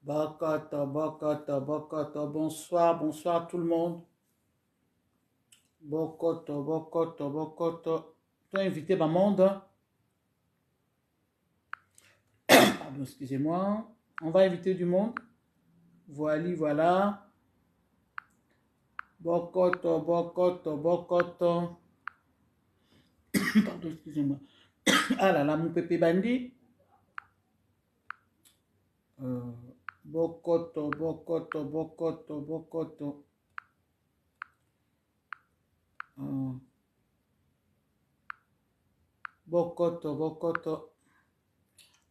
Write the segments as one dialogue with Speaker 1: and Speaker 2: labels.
Speaker 1: Bakata, bakata, bakata. Bonsoir, bonsoir tout le monde. Bokoto, bokoto, bokoto. Tu as invité ma monde. Pardon, excusez-moi. On va inviter du monde. Voilà, voilà. Bokoto, bokoto, bokoto. Pardon, excusez-moi. Ah là là, mon pépé bandit. Bokoto, bokoto, bokoto, bokoto. Bokoto, bokoto.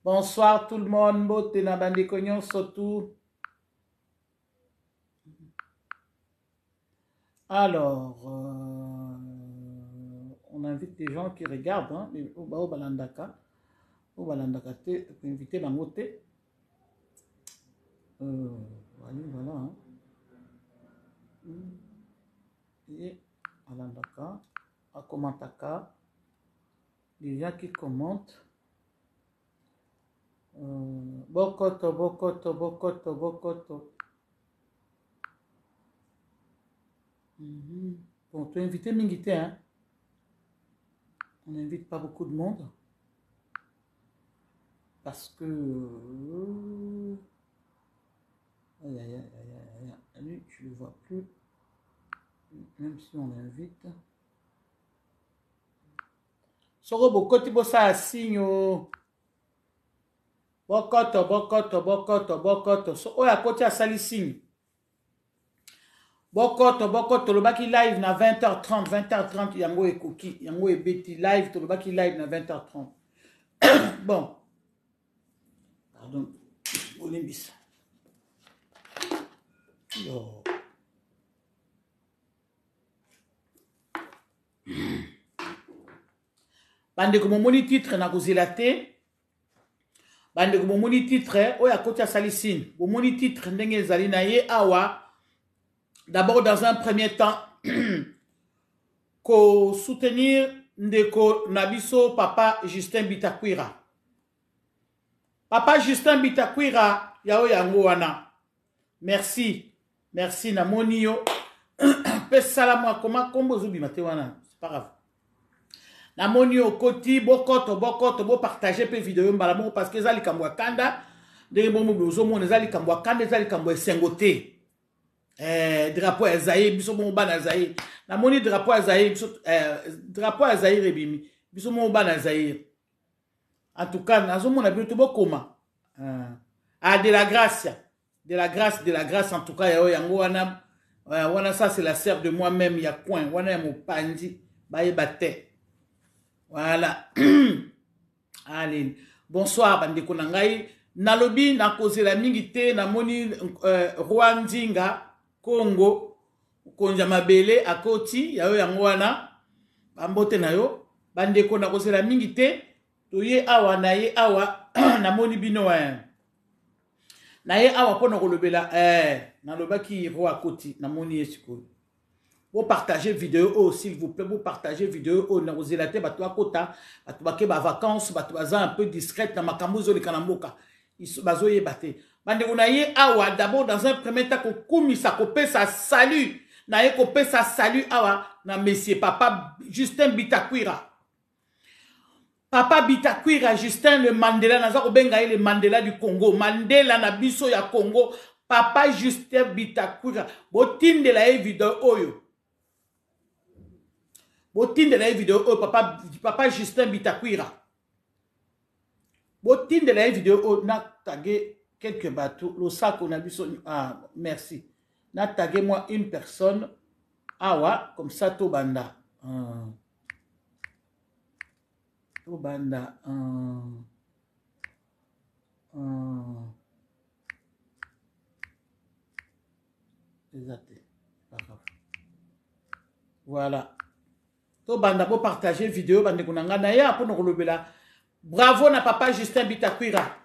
Speaker 1: Bonsoir tout le monde. Bote na bandi konyo surtout. Alors, on invite des gens qui regardent. Hein, au Balandaka. Au Balandaka, tu peux inviter ma moté. Voilà. Hein. Et Balandaka. À Komantaka. Les gens qui commentent. Bokoto, bokoto, bokoto, bokoto. Bon, tu as invité Mingité, hein? On n'invite pas beaucoup de monde. Parce que... Aïe, aïe, aïe, aïe, aïe. Lui, je ne le vois plus. Même si on l'invite. Soro bokoti bosa signe. Bokoto, bokoto, bokoto, bokoto. So, oya koti asali signe. Bokoto, bokoto, le baki live na 20h30, 20h30, yango e cookie, yango e beti live, to le baki live na 20h30. Bon. Pardon. Olimbis. Yo. Bande ko momoni titre na kozilate. Bande ko momoni titre, oya koti asali signe. Momoni titre ndenge ezali na ye awa. D'abord, dans un premier temps, ko soutenir ndeko nabiso papa Justin Bitakwira. Papa Justin Bitakwira, yao yango wana. Merci. Merci na monio. Pesala koma kombo zubi mate wana. C'est pas grave. Na monio koti bokoto bo partager pe vidéo mbalamo parce que zali kambwa kanda de bomo bozo mon zali kambwa kanda zali kambwa sengote. Drapeau Azaï, biso mon ban Azaï. Na moni drapeau Azaï, drapeau Azaï rebimi. Biso mon ban Azaï. En tout cas, nazo mon abito bokoma. Ah, de la grâce. De la grâce, en tout cas, yango wana. Wana ça, c'est la sœur de moi-même, ya coin. Wana ya mon pandi. Baye bate. Voilà. Allez. Bonsoir, bande konangai. Nalobi, na cause la mingite, na moni Rwandinga. Congo, konja mabele akoti yayo yango wana bambote na yo bandeko na kozela mingi te toye awa na ye awa na moni bino na ye awa pona kolobela na lobaki ro akoti na moni esiko bo partager vidéo s'il vous plaît bo partager vidéo na kozela te bato akota bato bake ba vacances bato baza un peu discrète na makambo zo le kanamboka bazo ye bate. Bande unaye awa d'abord dans un premier temps kokumisa kopesa salut na ye kopesa salut awa na monsieur papa Justin Bitakwira. Papa Bitakwira Justin le Mandela naza kobenga le Mandela du Congo. Mandela na biso ya Congo. Papa Justin Bitakwira. Botinde la vidéo oyo. Botinde la vidéo oyo papa Justin Bitakwira. Botinde la vidéo oyo na tagué quelques bateaux, le sac on a vu son... Ah, merci. Na tagué moi une personne. Awa, comme ça, Tobanda. Tobanda. Voilà. Tobanda pour partager vidéo. Bande kunanga na ya pour nous relevela. Bravo na papa Justin Bitakwira.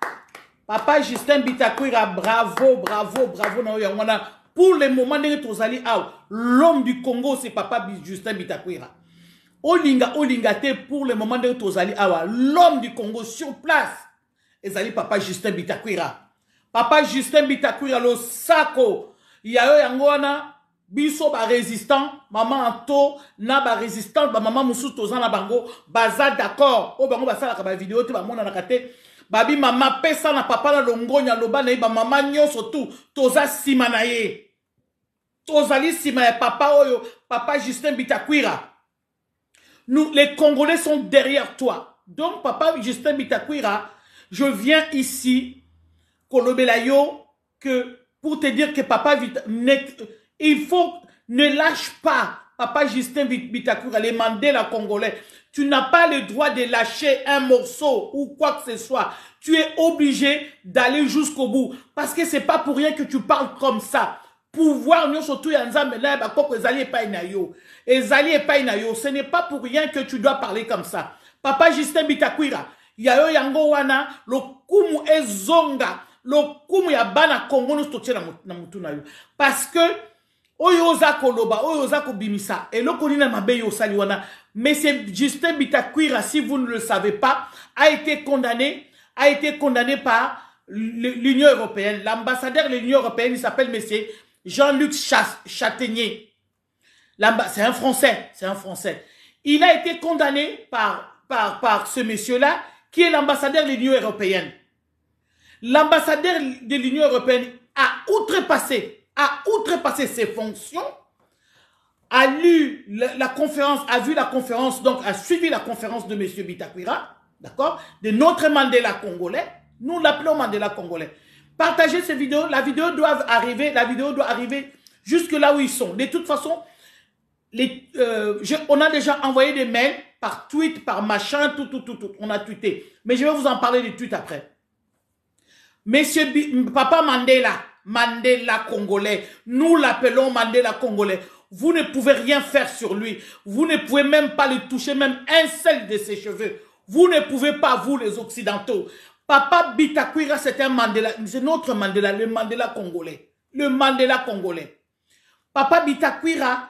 Speaker 1: Papa Justin Bitakwira, bravo, bravo, bravo. Pour le moment, l'homme du Congo, c'est papa Justin Bitakwira. Olinga te pour le moment de l'homme du Congo sur place. Et papa Justin Bitakwira. Papa Justin Bitakwira, le sako. Yayo yangona, biso ba résistant, maman Anto, na ba résistant, ba maman Moussou Tozan na bango, baza d'accord. O bango basala ka ba vidéo te ba mona na kate. Babi mama pesa na papa na longonya loba na ba mama nyonso tout, toza sima na ye. Tozali sima ya papa oyo, papa Justin Bitakwira. Nous, les Congolais sont derrière toi. Donc, papa Justin Bitakwira, je viens ici, Kolobelayo, que pour te dire que papa, il faut, ne lâche pas, papa Justin Bitakwira, les Mandela Congolais. Tu n'as pas le droit de lâcher un morceau ou quoi que ce soit. Tu es obligé d'aller jusqu'au bout. Parce que c'est pas pour rien que tu parles comme ça. Pouvoir nous surtout yanzambe là bakoko ezali epai na yo. Ezali epai na yo. Ce n'est pas pour rien que tu dois parler comme ça. Papa Justin Bitakwira, yayo yango wana lokumu ezonga, lokumu ya bana Congo nous totie na mutu na yo. Parce que oyo oza koloba, oyo oza kobimisa, et lokoni na mabe yo sali wana. Mais c'est Justin Bitakwira, si vous ne le savez pas, a été condamné par l'Union européenne. L'ambassadeur de l'Union européenne, il s'appelle monsieur Jean-Luc Châtaignier. C'est un Français, c'est un Français. Il a été condamné par ce monsieur-là, qui est l'ambassadeur de l'Union européenne. L'ambassadeur de l'Union européenne a outrepassé ses fonctions, a lu la conférence, a vu la conférence, donc a suivi la conférence de monsieur Bitakwira, d'accord, de notre Mandela congolais. Nous l'appelons Mandela congolais. Partagez ces vidéos. La vidéo doit arriver jusque là où ils sont. De toute façon, on a déjà envoyé des mails par tweet, par machin, tout. On a tweeté. Mais je vais vous en parler des tweets après. Monsieur Papa Mandela congolais. Nous l'appelons Mandela congolais. Vous ne pouvez rien faire sur lui. Vous ne pouvez même pas le toucher, même un seul de ses cheveux. Vous ne pouvez pas, vous les Occidentaux. Papa Bitakwira, c'est un Mandela, c'est notre Mandela, le Mandela congolais. Le Mandela congolais. Papa Bitakwira,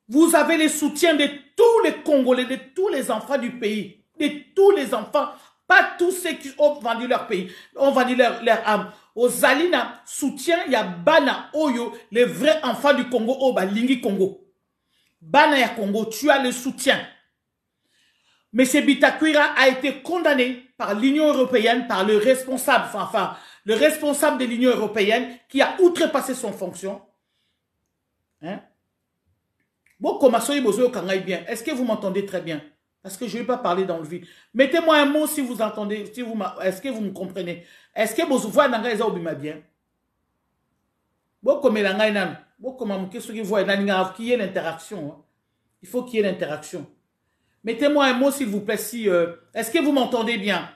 Speaker 1: vous avez le soutien de tous les Congolais, de tous les enfants du pays. De tous les enfants, pas tous ceux qui ont vendu leur pays, ont vendu leur âme. Aux Alina, soutien, il y a Bana Oyo, les vrais enfants du Congo, Oba Lingi Congo. Bana ya Congo, tu as le soutien. Mais ce Bitakwira a été condamné par l'Union européenne, par le responsable, le responsable de l'Union européenne qui a outrepassé son fonction. Hein? Bon, comment ça, bien? Est-ce que vous m'entendez très bien? Parce que je ne vais pas parler dans le vide. Mettez-moi un mot si vous entendez, est-ce que vous me comprenez? Est-ce que vous voyez bien? Bon, comme qu'il y ait l'interaction. Il faut qu'il y ait l'interaction. Mettez-moi un mot, s'il vous plaît, si... est-ce que vous m'entendez bien?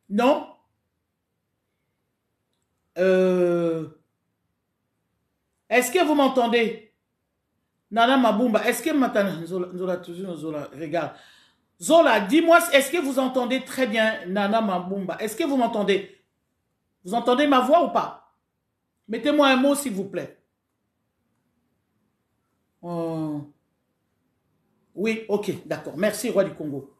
Speaker 1: Non? Est-ce que vous m'entendez? Nana Mabumba, est-ce que maintenant... Zola, regarde. Zola, dis-moi, est-ce que vous entendez très bien Nana Mabumba? Est-ce que vous m'entendez? Vous entendez ma voix ou pas? Mettez-moi un mot, s'il vous plaît. Oui, ok, d'accord. Merci, roi du Congo.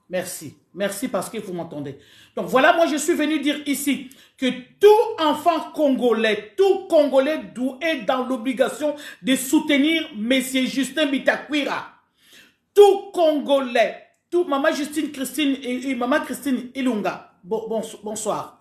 Speaker 1: Merci. Merci parce que vous m'entendez. Donc voilà, moi je suis venu dire ici que tout enfant congolais, tout Congolais est dans l'obligation de soutenir Monsieur Justin Bitakwira. Tout Congolais, tout Maman Justine Christine et Maman Christine Ilunga. Bonsoir.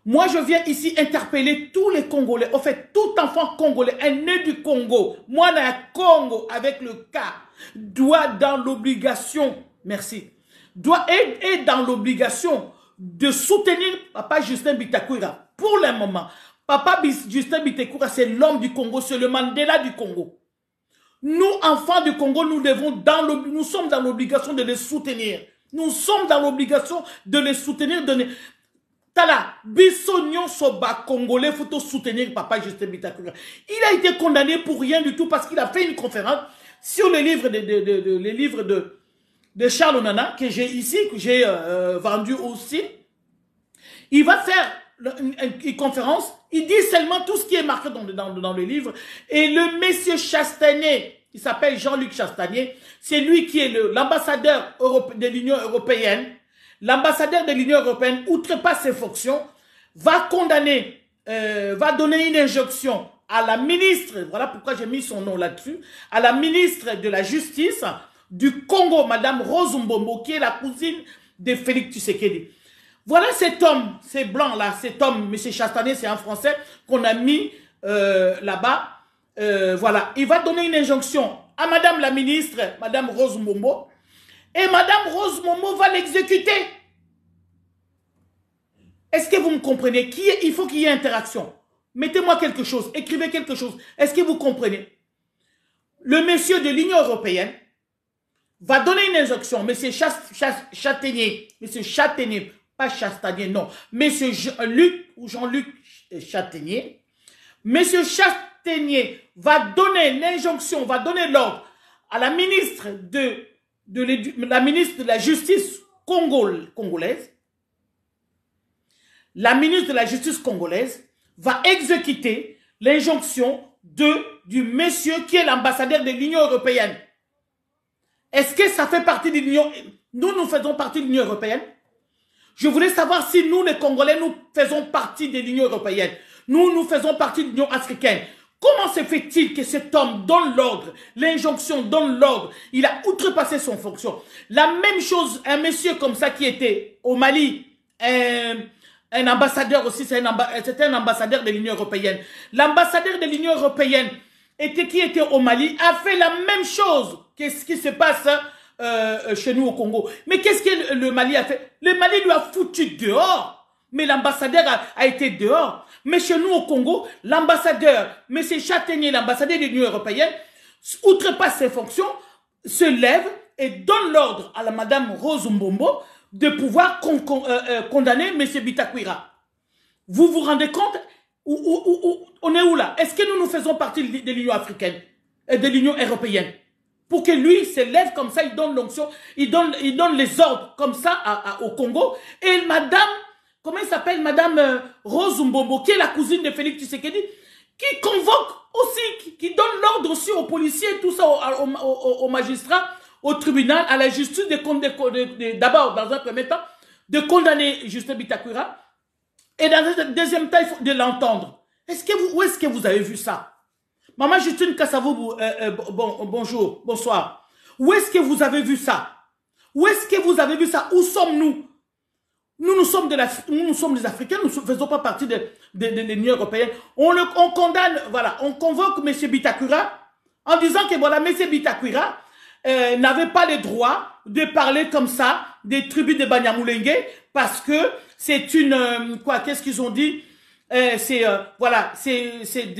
Speaker 1: Moi, je viens ici interpeller tous les Congolais. En fait, tout enfant congolais, un né du Congo, moi, dans le Congo, avec le cas, doit dans l'obligation, merci, doit être dans l'obligation de soutenir Papa Justin Bitakwira. Pour le moment, Papa Justin Bitakwira, c'est l'homme du Congo, c'est le Mandela du Congo. Nous, enfants du Congo, nous sommes dans l'obligation de les soutenir. Nous sommes dans l'obligation de les soutenir, Tala, Bissonnion Soba Congolais, faut soutenir Papa Justin Bitakwira. Il a été condamné pour rien du tout parce qu'il a fait une conférence sur les livres de Charles Onana, que j'ai ici, que j'ai vendu aussi. Il va faire une conférence, il dit seulement tout ce qui est marqué dans le livre. Et le monsieur Chastanier, il s'appelle Jean-Luc Chastanier, c'est lui qui est l'ambassadeur de l'Union européenne. L'ambassadeur de l'Union européenne outrepasse ses fonctions. va condamner, va donner une injonction à la ministre, voilà pourquoi j'ai mis son nom là-dessus, à la ministre de la Justice du Congo, Madame Rose Mbombo, qui est la cousine de Félix Tshisekedi. Voilà cet homme, ces blancs là, cet homme, M. Chastanet, c'est un Français qu'on a mis là-bas. Voilà, il va donner une injonction à Madame la ministre, Madame Rose Mbombo, et Madame Rose Mbombo va l'exécuter. Est-ce que vous me comprenez? Il faut qu'il y ait interaction. Mettez-moi quelque chose, écrivez quelque chose. Est-ce que vous comprenez? Le monsieur de l'Union européenne va donner une injonction, monsieur Châtaignier, pas Chastaignier, non, monsieur Jean-Luc ou Jean-Luc Châtaignier, monsieur Châtaignier va donner l'injonction, va donner l'ordre à la ministre de la Justice congolaise. La ministre de la Justice congolaise va exécuter l'injonction du monsieur qui est l'ambassadeur de l'Union européenne. Est-ce que ça fait partie de l'Union? Nous faisons partie de l'Union européenne. Je voulais savoir si nous, les Congolais, nous faisons partie de l'Union européenne. Nous faisons partie de l'Union africaine. Comment se fait-il que cet homme donne l'ordre, l'injonction donne l'ordre? Il a outrepassé son fonction. La même chose, un monsieur comme ça qui était au Mali, un ambassadeur aussi, c'était un ambassadeur de l'Union européenne. L'ambassadeur de l'Union européenne qui était au Mali a fait la même chose que ce qui se passe chez nous au Congo. Mais qu'est-ce que le Mali a fait? Le Mali lui a foutu dehors. Mais l'ambassadeur a été dehors. Mais chez nous au Congo, l'ambassadeur, M. Châtaignier, l'ambassadeur de l'Union européenne, outrepasse ses fonctions, se lève et donne l'ordre à la Madame Rose Mbombo de pouvoir condamner M. Bitakwira. Vous vous rendez compte? On est où là? Est-ce que nous faisons partie de l'Union africaine et de l'Union européenne? Pour que lui se lève comme ça, il donne l'onction, il donne les ordres comme ça au Congo. Et Madame, comment il s'appelle? Madame Rose Mbombo, qui est la cousine de Félix Tshisekedi, qui convoque aussi, qui donne l'ordre aussi aux policiers, tout ça, aux magistrats, au tribunal, à la justice, d'abord, dans un premier temps, de condamner Justin Bitakwira, et dans un deuxième temps, il faut de l'entendre. Où est-ce que vous avez vu ça? Maman Justine Kassavou, bonjour, bonsoir. Où est-ce que vous avez vu ça? Où est-ce que vous avez vu ça? Où sommes-nous? Nous sommes des Africains, nous ne faisons pas partie de l'Union européenne. On condamne, voilà, on convoque M. Bitakwira en disant que voilà, M. Bitakwira n'avait pas le droit de parler comme ça des tribus de Banyamulenge parce que c'est une, qu'est-ce qu'ils ont dit? Voilà, c'est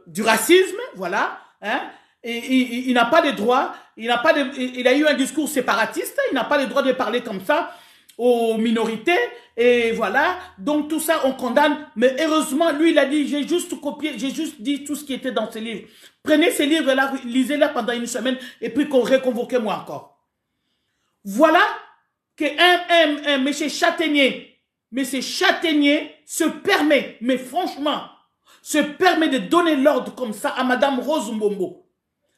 Speaker 1: du racisme, voilà, hein, et il n'a pas le droit, il a eu un discours séparatiste, il n'a pas le droit de parler comme ça aux minorités, et voilà, donc tout ça on condamne, mais heureusement, lui il a dit, j'ai juste copié, j'ai juste dit tout ce qui était dans ces livres. Prenez ces livres-là, lisez-les pendant une semaine, et puis reconvoquez-moi encore. Voilà que M. Châtaignier se permet, mais franchement, se permet de donner l'ordre comme ça à Madame Rose Mbombo.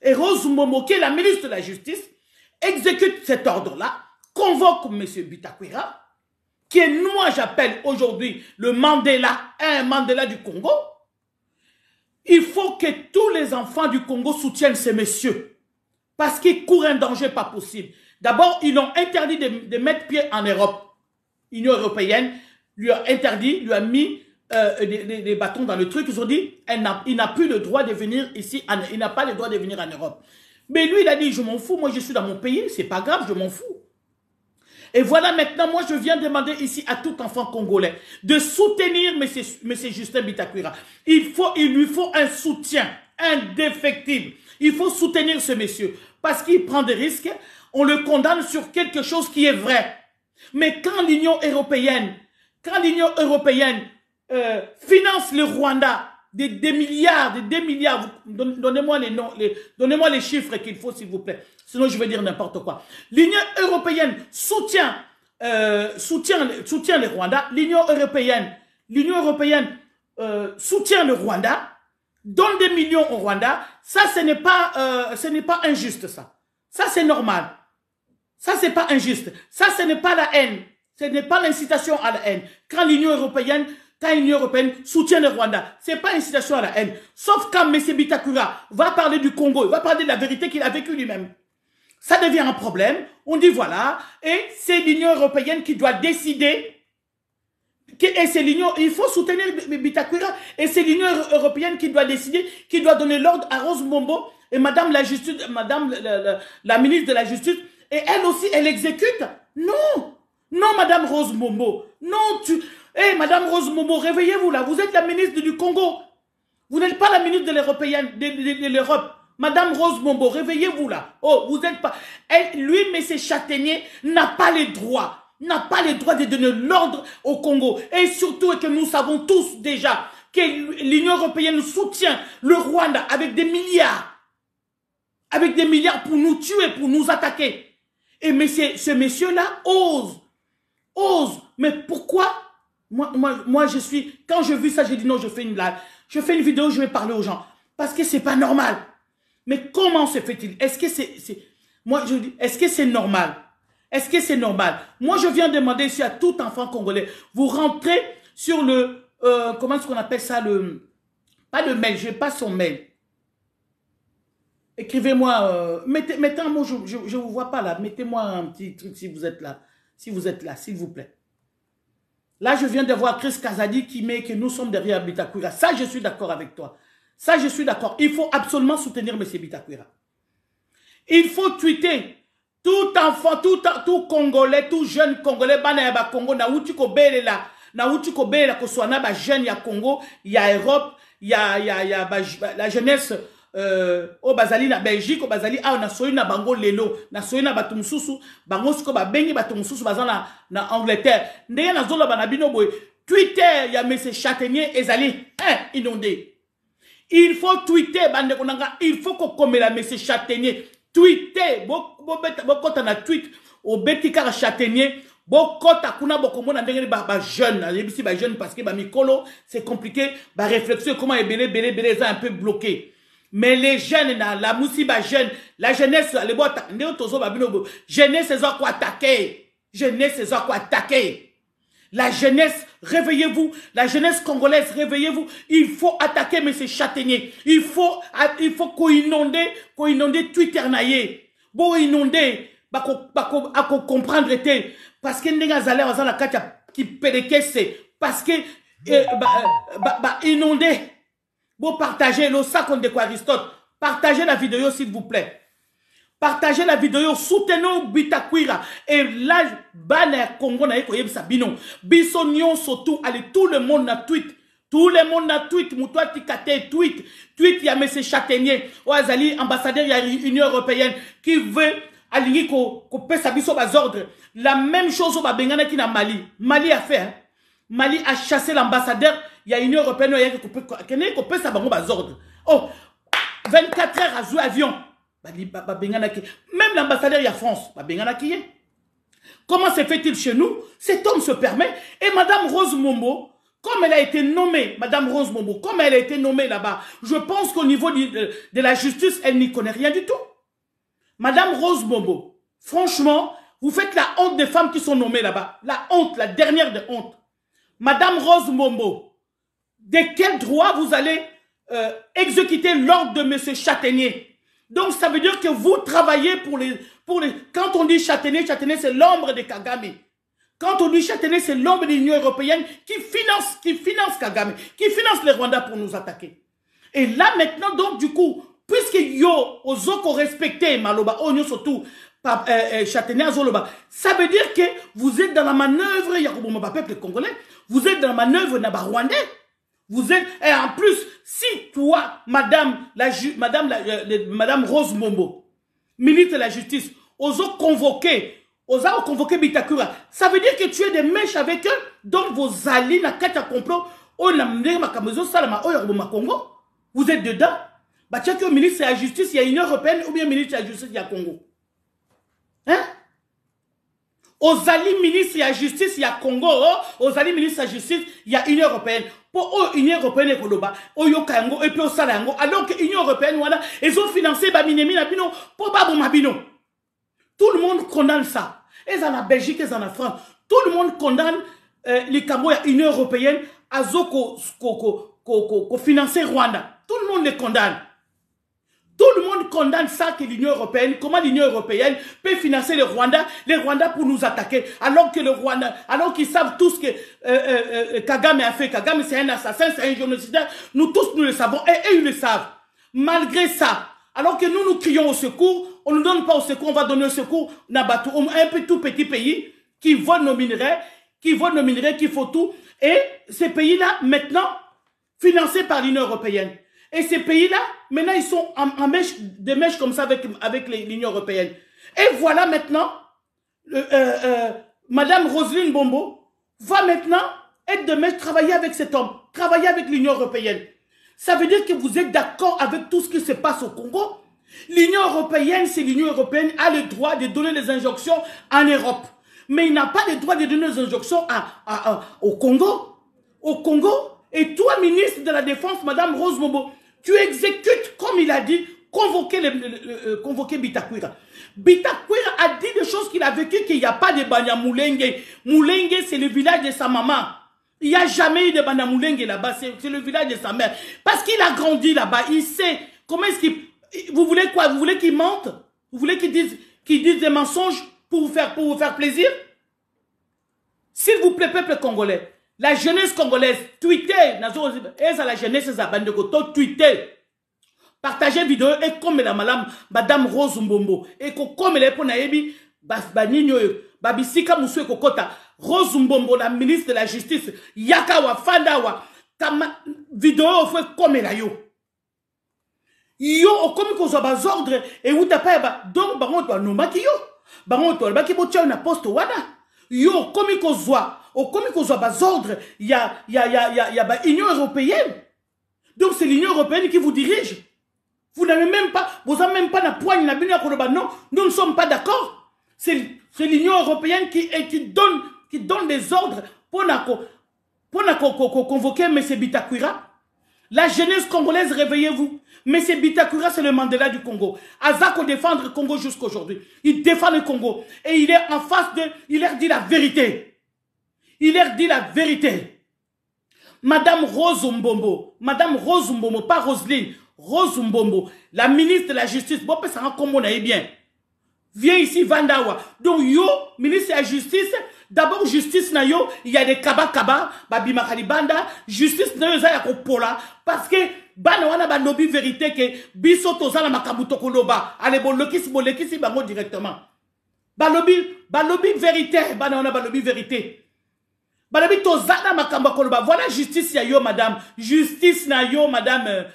Speaker 1: Et Rose Mbombo, qui est la ministre de la Justice, exécute cet ordre-là, convoque M. Bitakwira, qui est, moi j'appelle aujourd'hui le Mandela, un Mandela du Congo. Il faut que tous les enfants du Congo soutiennent ces messieurs, parce qu'ils courent un danger pas possible. D'abord, ils ont interdit de mettre pied en Europe. L'Union européenne lui a interdit, lui a mis des bâtons dans le truc. Ils ont dit, il n'a plus le droit de venir ici, il n'a pas le droit de venir en Europe. Mais lui, il a dit, je m'en fous, moi je suis dans mon pays, c'est pas grave, je m'en fous. Et voilà maintenant, moi je viens demander ici à tout enfant congolais de soutenir M. Justin Bitakwira. Il lui faut un soutien indéfectible. Il faut soutenir ce monsieur parce qu'il prend des risques. On le condamne sur quelque chose qui est vrai. Mais quand l'Union européenne, finance le Rwanda de 2 milliards, donnez-moi les noms, donnez-moi les chiffres qu'il faut s'il vous plaît. Sinon je vais dire n'importe quoi. L'Union européenne soutient le Rwanda. L'Union européenne soutient le Rwanda, donne des millions au Rwanda. Ça, ce n'est pas injuste ça. Ça c'est normal. Ça c'est pas injuste. Ça ce n'est pas la haine. Ce n'est pas l'incitation à la haine. Quand l'Union européenne soutient le Rwanda, ce n'est pas l'incitation à la haine. Sauf quand M. Bitakura va parler du Congo, il va parler de la vérité qu'il a vécue lui-même. Ça devient un problème. On dit voilà, et c'est l'Union européenne qui doit décider. Et c'est l'Union, il faut soutenir Bitakura, et c'est l'Union européenne qui doit décider, qui doit donner l'ordre à Rose Mombo et Madame la Justice, Madame la ministre de la Justice, et elle aussi, elle exécute. Non, non, Madame Rose Mombo, non, Madame Rose Mombo, réveillez-vous là, vous êtes la ministre du Congo, vous n'êtes pas la ministre de l'Européenne, de l'Europe. Madame Rose Mombo, réveillez-vous là. Oh, vous n'êtes pas. Lui, mais ces châtaigniers, n'a pas les droits de donner l'ordre au Congo. Et surtout, et que nous savons tous déjà que l'Union européenne soutient le Rwanda avec des milliards. Avec des milliards pour nous tuer, pour nous attaquer. Et mais ce monsieur-là ose. Mais pourquoi? Moi, je suis... Quand je vis ça, j'ai dit non, je fais une blague. Je fais une vidéo, je vais parler aux gens. Parce que c'est pas normal. Mais comment se fait-il? Est-ce que moi, je dis, est-ce que c'est normal? Est-ce que c'est normal? Moi, je viens demander ici à tout enfant congolais, vous rentrez sur le, comment est-ce qu'on appelle ça, pas le mail, je n'ai pas son mail. Écrivez-moi, mettez un mot, je ne vous vois pas là, mettez-moi un petit truc si vous êtes là, s'il vous plaît. Là, je viens de voir Chris Kazadi qui met que nous sommes derrière Bitakura. Ça, je suis d'accord avec toi. Ça, je suis d'accord. Il faut absolument soutenir M. Bitakura. Il faut tweeter. Tout enfant, tout Congolais, tout jeune Congolais, Banayaba Congo, na uti ko bele ko soana ba jeune ya Congo, ya Europe, ya la jeunesse au Bazali na Belgique, au Bazali a na soyi na bango lelo, na soyi na batumsusu, bango siko ba bengi batumsusu bazana na Angleterre. Ndeye na zola banabino boy. Twitter ya M. Châtaignier ezali inondé. Il faut tweeter, bande konanga, il faut qu'on comme la M. Châtaignier. Tweeter, bokota na tweet, au betika Châtaignier, bokota kuna bokomona ndenge ba jeune, yebisi ba jeune parce que ba mikolo, c'est compliqué, ba réflexion comment belé un peu bloqué. Mais les jeunes la moussi ba jeune, la jeunesse les bota, ndeo tozo ba bino, jeunesse c'est quoi attaquer. Jeunesse c'est quoi attaquer. La jeunesse, réveillez-vous. La jeunesse congolaise, réveillez-vous. Il faut attaquer M. Châtaignier. Il faut qu'on inonde Twitter naïe. Bon inonder, à comprendre était. Parce que les gens la carte qui pédéquait c'est parce que inonder. Bon partager le sac on de quoi Aristote. Partagez la vidéo s'il vous plaît. Partagez la vidéo, soutenons Bitakura. Et là, Bana Congo na yeko yebisa bino. Bisonion surtout, allez, tout le monde na tweet. Tout le monde na tweet. Moutoua tikate tweet. Tweet ya M. Châtaignier. Oazali, ambassadeur ya Union Européenne, qui veut aligner ko pesa biso bas ordre. La même chose au Babengana qui na Mali. Mali a fait, hein. Mali a chassé l'ambassadeur. Il y a Union Européenne, qui ko pesa bango bas ordre. Oh, 24 heures à jouer avion. Même l'ambassadeur y a France. Comment se fait-il chez nous? Cet homme se permet. Et Madame Rose Mombo, comme elle a été nommée, Madame Rose Mombo, comme elle a été nommée là-bas, je pense qu'au niveau de la justice, elle n'y connaît rien du tout. Madame Rose Mombo, franchement, vous faites la honte des femmes qui sont nommées là-bas. La honte, la dernière des hontes. Madame Rose Mombo, de quel droit vous allez exécuter l'ordre de M. Châtaignier? Donc, ça veut dire que vous travaillez pour les... Quand on dit Châtaignier, Châtaignier, c'est l'ombre de Kagame. Quand on dit Châtaignier, c'est l'ombre de l'Union européenne qui finance Kagame, qui finance les Rwandais pour nous attaquer. Et là, maintenant, donc, du coup, puisque yo, aux autres respecté Maloba, Onyo surtout, Châtaignier, Zoloba, ça veut dire que vous êtes dans la manœuvre, Yakubo peuple congolais, vous êtes dans la manœuvre Naba Rwandais. Vous êtes, et en plus, si toi, Madame Rose Mombo, ministre de la Justice, osons convoquer Bitakura, ça veut dire que tu es des mèches avec eux, donc vos alliés, na kata complot, vous êtes dedans, bah tu as que ministre de la Justice, il y a Union Européenne, ou bien ministre de la Justice, il y a Congo. Hein? Aux alliés ministres, il y a justice, il y a Congo. Aux alliés ministres, il y a justice, il y a Union Européenne. Pour l'Union Européenne, et puis au Salango. Alors que l'Union Européenne, voilà, ils ont financé Baminemi Nabino pour Babou Mabino. Tout le monde condamne ça. Ils en a Belgique, ils en a France. Tout le monde condamne les Cambodgiens, l'Union européenne, à financer Rwanda. Tout le monde les condamne. Tout le monde condamne ça que l'Union européenne, comment l'Union européenne peut financer les Rwandais pour nous attaquer, alors que le Rwanda, alors qu'ils savent tous que Kagame a fait. Kagame c'est un assassin, c'est un génocidaire. Nous tous nous le savons et ils le savent. Malgré ça, alors que nous crions au secours, on ne nous donne pas au secours, on va donner au secours Nabatou, un peu tout petit pays qui vole nos minerais, qui faut tout. Et ces pays-là, maintenant, financés par l'Union européenne. Et ces pays-là, maintenant, ils sont en mèche, des mèches comme ça avec l'Union européenne. Et voilà maintenant, Madame Roselyne Bombo va maintenant être de mèche, travailler avec cet homme, travailler avec l'Union européenne. Ça veut dire que vous êtes d'accord avec tout ce qui se passe au Congo. L'Union européenne, c'est l'Union européenne a le droit de donner les injonctions en Europe. Mais il n'a pas le droit de donner les injonctions au Congo. Au Congo. Et toi, ministre de la Défense, Madame Rose Bombo, tu exécutes, comme il a dit, convoquer Bitakwira. Bitakwira a dit des choses qu'il a vécues, qu'il n'y a pas de Banya Moulenge. Moulenge, c'est le village de sa maman. Il n'y a jamais eu de Banya Moulenge là-bas, c'est le village de sa mère. Parce qu'il a grandi là-bas, il sait comment est-ce qu'il... Vous voulez quoi? Vous voulez qu'il mente? Vous voulez qu'il dise des mensonges pour vous faire plaisir? S'il vous plaît, peuple congolais, la jeunesse congolaise, tweetez, la jeunesse, tweetez, partagez vidéo et comme la Madame Rose Mbombo, et comme les ponaebi, babisika Moussoué Kokota, Rose Mbombo, la ministre de la Justice, Yakawa, Fandawa, vidéo fait comme la yo. Yo, comme qu'on soit bas ordre, et où t'as pas, donc, baron, toi, non, maki yo, baron, toi, baki botia une poste wada. Yo, comme qu'on soit bas ordre, il y a l'Union européenne. Donc, c'est l'Union européenne qui vous dirige. Vous n'avez même pas, vous n'avez même pas la poigne, la bine à non, nous ne sommes pas d'accord. C'est l'Union européenne qui donne des ordres pour convoquer M. Bitakwira. La jeunesse congolaise, réveillez-vous. M. Bitakwira, c'est le Mandela du Congo. Azako défendre le Congo jusqu'aujourd'hui. Il défend le Congo. Et il est en face de... Il leur dit la vérité. Il leur dit la vérité. Madame Rose Mbombo, pas Roselyne, Rose Mbombo, la ministre de la Justice, bon, ça rend comme on a bien. Viens ici, Vandawa. Donc, yo, ministre de la Justice, d'abord, justice na yo, il y a des kaba, babima kalibanda, justice na yo, za yako pola, parce que, bana wana ba lobby vérité que, biso tozana makabuto koloba, allez, bolekisi bango directement. Ba lobby vérité, bana wana ba lobby vérité. Ba lobby tozana makamba koloba, voilà justice ya yo, madame, justice na yo, madame,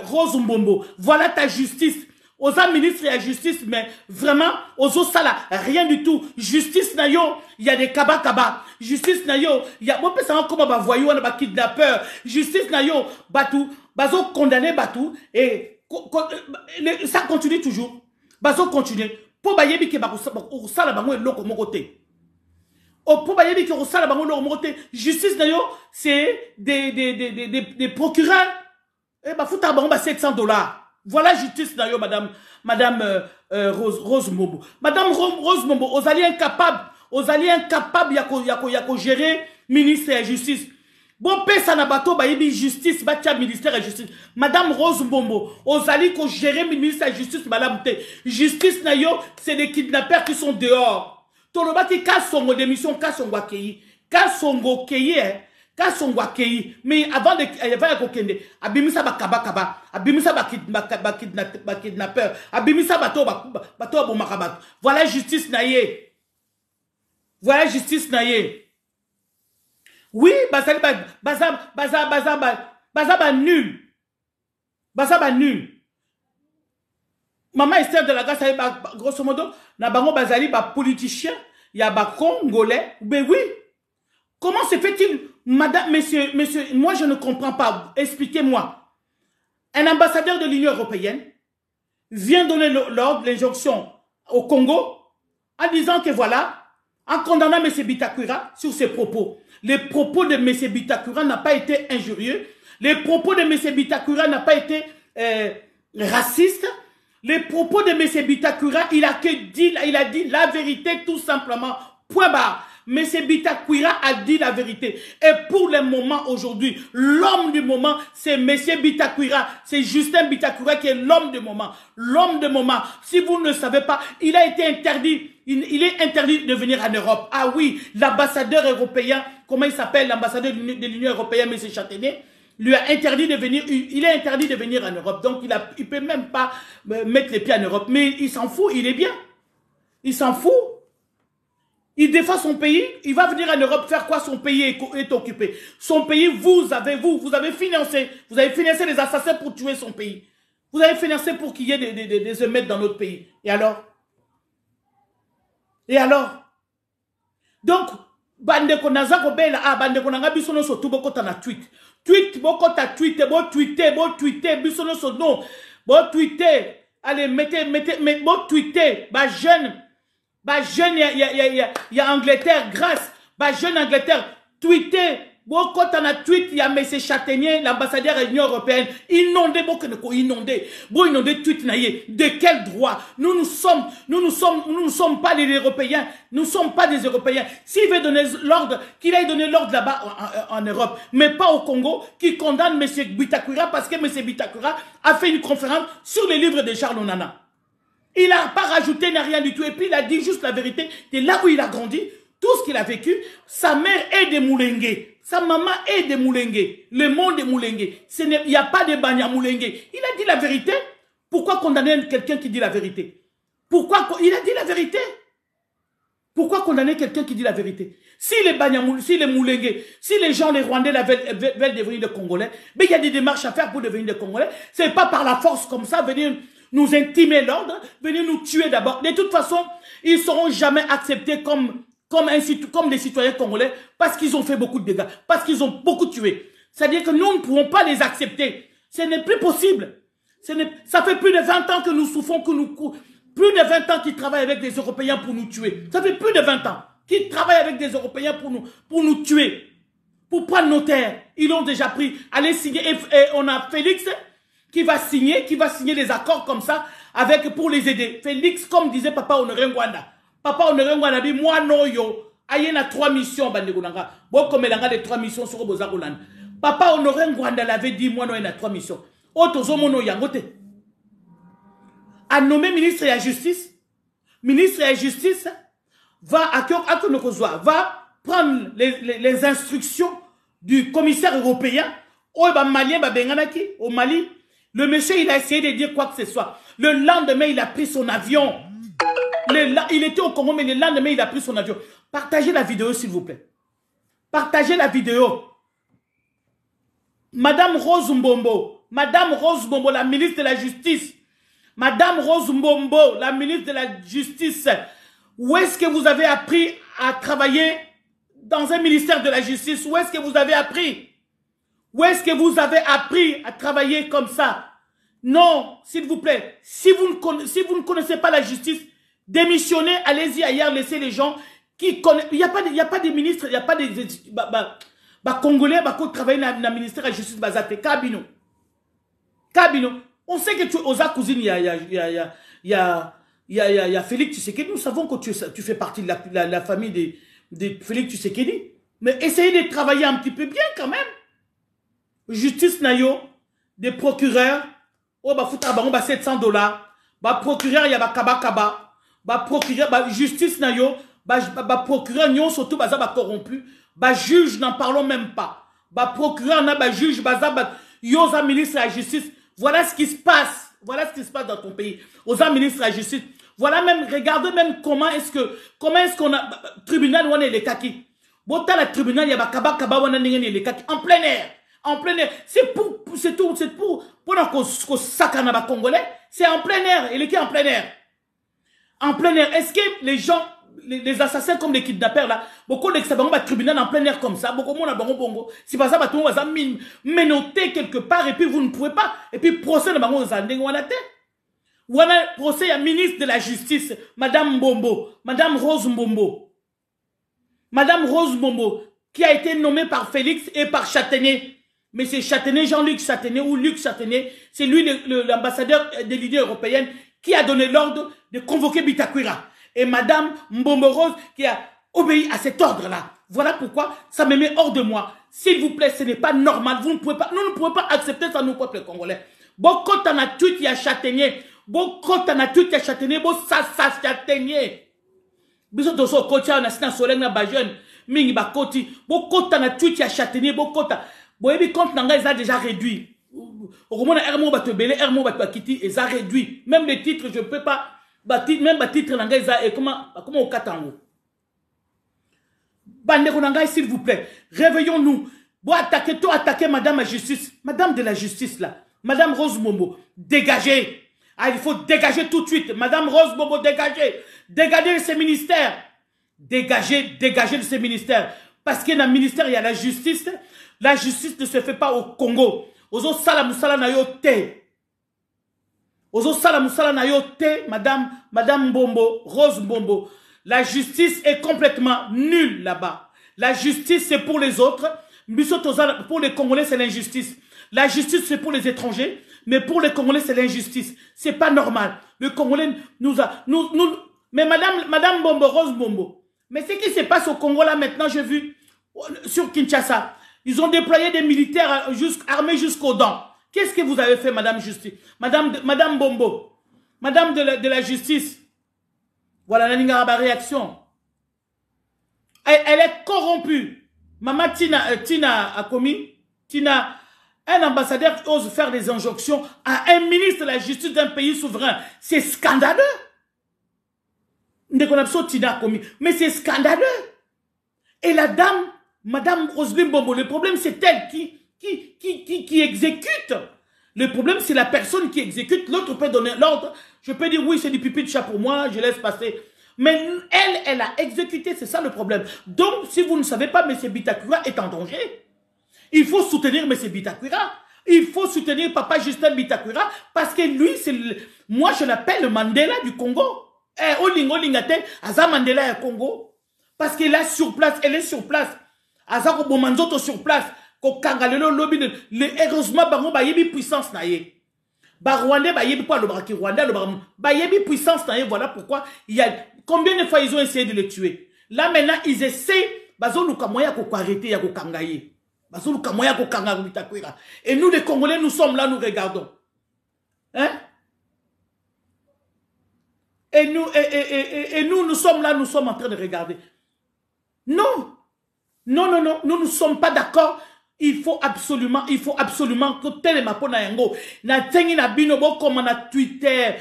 Speaker 1: Rose Mbombo, voilà ta justice. Aux ministres de la justice, mais vraiment, aux autres sala, rien du tout. Justice na yo, il y a des kaba. Justice na yo, il y a, moi, ça comment bah voyou, on a bah kidnappeur. Justice na yo, batou, bazo condamné batou, et ça continue toujours. Bazo continue. Pour ba yebi ke ba sala bango eloko mo côté. Pour ba yebi ke sala bango eloko mo côté. Justice na yo, c'est des procureurs. Et bah fouta bango ba $700. Voilà justice d'ailleurs, madame Rose Mbombo. Madame Rose Mbombo, aux alliés incapables, yako gérer ministre de la justice. Bon, pesa na bateau, ba yebi justice, batia ministère de la justice. Madame Rose Mbombo, aux alliés ko gérer ministre de la justice, madame te. Justice na yo, c'est des kidnappeurs qui sont dehors. Toloba ki kasongo démission, kasongo akei. Kasongo keye, Kasongo akei, mais avant de kokende, abimisa ba kaba, abimisa ba kidnappeur, abimisa bato bo makabat. Voilà justice naie. Voilà justice naie. Oui, baza nul. Baza ba nul. Maman Esther de la Grâce, grosso modo, na bango bazali ba politicien, ya ba congolais, ben oui. Comment se fait-il, madame, monsieur, moi je ne comprends pas, expliquez-moi. Un ambassadeur de l'Union européenne vient donner l'ordre, l'injonction au Congo, en disant que voilà, en condamnant M. Bitakwira sur ses propos. Les propos de M. Bitakwira n'ont pas été injurieux, les propos de M. Bitakwira n'ont pas été racistes, les propos de M. Bitakwira, il a dit la vérité tout simplement, point barre. M. Bitakwira a dit la vérité. Et pour le moment aujourd'hui, l'homme du moment, c'est M. Bitakwira. C'est Justin Bitakwira qui est l'homme du moment. L'homme du moment. Si vous ne le savez pas, il a été interdit. Il est interdit de venir en Europe. Ah oui, l'ambassadeur européen, comment il s'appelle, l'ambassadeur de l'Union européenne, M. Châtaignier, lui a interdit de venir, il est interdit de venir en Europe. Donc, il ne peut même pas mettre les pieds en Europe. Mais il s'en fout, il est bien. Il s'en fout. Il défend son pays, il va venir en Europe faire quoi? Son pays est occupé. Son pays, vous avez financé les assassins pour tuer son pays. Vous avez financé pour qu'il y ait des émeutes dans notre pays. Et alors? Et alors? Donc, bande konaza kobela, bande konanga bisono so tubo kota na tweet. Tweet, boko ta tweet, bo tweeter, bisono so non. Bo tweeter, allez, mettez, bo tweeter, jeune, il y a Angleterre, grâce, jeune Angleterre, tweeter, bon, quand on a tweet, il y a M. Châtaignier, l'ambassadeur de l'Union européenne, inondé, inondé tweet, de quel droit? Nous ne sommes pas des Européens, nous ne sommes pas des Européens. S'il veut donner l'ordre, qu'il aille donner l'ordre là-bas en Europe, mais pas au Congo, qui condamne M. Bitakwira parce que M. Bitakwira a fait une conférence sur les livres de Charles Onana. Il n'a pas rajouté, n'a rien du tout. Et puis il a dit juste la vérité. De là où il a grandi, tout ce qu'il a vécu, sa mère est des Moulengue. Sa maman est des Moulengue. Le monde est Moulengue. Il n'y a pas de Banya Moulengue. Il a dit la vérité. Pourquoi condamner quelqu'un qui dit la vérité? Pourquoi il a dit la vérité? Pourquoi condamner quelqu'un qui dit la vérité? Si les Moulengue, si les gens, les Rwandais veulent devenir des Congolais, mais il y a des démarches à faire pour devenir des Congolais. Ce n'est pas par la force comme ça, venir nous intimer l'ordre, venir nous tuer d'abord. De toute façon, ils ne seront jamais acceptés comme des citoyens congolais parce qu'ils ont fait beaucoup de dégâts, parce qu'ils ont beaucoup tué. C'est-à-dire que nous ne pouvons pas les accepter. Ce n'est plus possible. Ça fait plus de 20 ans que nous souffrons, plus de 20 ans qu'ils travaillent avec des Européens pour nous tuer. Ça fait plus de 20 ans qu'ils travaillent avec des Européens pour nous tuer, pour prendre nos terres. Ils l'ont déjà pris. Allez signer. Et on a Félix qui va signer les accords comme ça pour les aider. Félix, comme disait Papa Honoré Ngwanda. Papa Honoré Ngwanda dit, moi non yo, aïe na 3 missions, bandegonanga. Bon, comme elle a les 3 missions sur Bozagolan. Papa Honoré Ngwanda l'avait dit, moi non, il y a 3 missions. Otozo mono yangote. A nommé ministre de la Justice. Ministre de la Justice va prendre les instructions du commissaire européen. Au Mali. Le monsieur, il a essayé de dire quoi que ce soit. Le lendemain, il a pris son avion. Il était au Congo, mais le lendemain, il a pris son avion. Partagez la vidéo, s'il vous plaît. Partagez la vidéo. Madame Rose Mbombo, la ministre de la Justice. Madame Rose Mbombo, la ministre de la Justice. Où est-ce que vous avez appris à travailler dans un ministère de la Justice? Où est-ce que vous avez appris? Où est-ce que vous avez appris à travailler comme ça? Non, s'il vous plaît. Si vous ne connaissez pas la justice, démissionnez, allez-y ailleurs, laissez les gens qui connaissent. Il n'y a pas de ministres, il n'y a pas de Congolais qui travaillent dans le ministère de la Justice. Kabino. On sait que tu es aux cousine, il y a Félix Tshisekedi. Nous savons que tu fais partie de la famille de Félix Tshisekedi. Mais essayez de travailler un petit peu bien quand même. Justice nayo, des procureurs, ba 700 $, ba procureur ya ba kaba, ba procureur, ba justice nayo, ba procureur nyon surtout ba corrompu, ba juge n'en parlons même pas, ba procureur na ba juge ba yoza ministre de la justice. Voilà ce qui se passe dans ton pays. Aux ministres de la justice, voilà même, regardez même comment est-ce qu'on a tribunal ou les kaki. Bota la tribunal ya ba kaba wana les kaki en plein air. En plein air. C'est pour qu'on sacane à Congolais. C'est en plein air. Et qui est en plein air? En plein air. Est-ce que les gens, les assassins comme les kidnappeurs là, beaucoup d'expériences tribunal en plein air comme ça, beaucoup de monde à bongo. Si par ça, tout le monde va menotter quelque part et puis vous ne pouvez pas. Et puis procès de bango zandeng wana te. Wana procès à ministre de la Justice, Madame Mbombo, Madame Rose Mbombo. Madame Rose Mbombo, qui a été nommée par Félix et par Châtaignier. Mais c'est Châtaignier, Jean-Luc Châtaignier ou Luc Châtaignier, c'est lui l'ambassadeur de l'Union européenne qui a donné l'ordre de convoquer Bitakwira. Et Madame Mbombo Rose qui a obéis à cet ordre-là. Voilà pourquoi ça me met hors de moi. S'il vous plaît, ce n'est pas normal. Vous ne pouvez pas, nous ne pouvons pas accepter ça, nous, peuple congolais. Boko tana tweet ya châtaignier. Boko tana tweet ya châtaignier. Bo sa châtaignier. Biso toso kocha na sina soleng na bajeune. Mingi ba koti. Boko tana tweet ya châtaignier. Boko ta. Boyebi compte nanga ils a déjà réduit. Au moment où Hermo va te belé, Hermo va te quitter, ils a réduit. Même les titres, je ne peux pas. Même les titres nanga ils a. Et comment au katango. Bandeko nanga, s'il vous plaît, réveillons-nous. Bon, attaquer Madame la Justice. Madame de la Justice, là. Madame Rose Mombo, dégagez. Ah, il faut dégager tout de suite. Madame Rose Mombo, dégagez. Dégagez de ces ministères. Dégagez de ces ministères. Parce que dans le ministère, il y a la justice. La justice ne se fait pas au Congo. Ozo sala musala na yo te. Ozo sala musala na yo te, Madame Bombo, Rose Bombo. La justice est complètement nulle là-bas. La justice, c'est pour les autres. Pour les Congolais, c'est l'injustice. La justice, c'est pour les étrangers. Mais pour les Congolais, c'est l'injustice. C'est pas normal. Le Congolais nous a... mais Madame Bombo, Rose Bombo. Mais ce qui se passe au Congo là maintenant, j'ai vu sur Kinshasa. Ils ont déployé des militaires armés jusqu'aux dents. Qu'est-ce que vous avez fait, Madame Justice? Madame Bombo. Madame de la Justice. Voilà la réaction. Elle est corrompue. Maman Tina Akomi, un ambassadeur qui ose faire des injonctions à un ministre de la Justice d'un pays souverain. C'est scandaleux. Tina Akomi. Mais c'est scandaleux. Et la dame, Madame Roselyne Bombo, le problème c'est elle qui exécute. Le problème c'est la personne qui exécute. L'autre peut donner l'ordre. Je peux dire oui, c'est du pipi de chat pour moi, je laisse passer. Mais elle a exécuté, c'est ça le problème. Donc, si vous ne savez pas, M. Bitakura est en danger. Il faut soutenir M. Bitakura. Il faut soutenir Papa Justin Bitakura parce que lui, moi je l'appelle le Mandela du Congo. Olingate, Aza Mandela du Congo. Parce qu'elle est sur place, Aza Bomanzoto sur place. Heureusement, Bango Bayebi puissance naïe. Rwandais, puissance, voilà pourquoi il y a combien de fois ils ont essayé de le tuer. Là maintenant, ils essaient, et nous les Congolais, nous sommes là, nous regardons. Hein? Et nous sommes là, nous sommes en train de regarder. Non, nous ne sommes pas d'accord. Il faut absolument que telema pona yango na tengi na bino bokoma na Twitter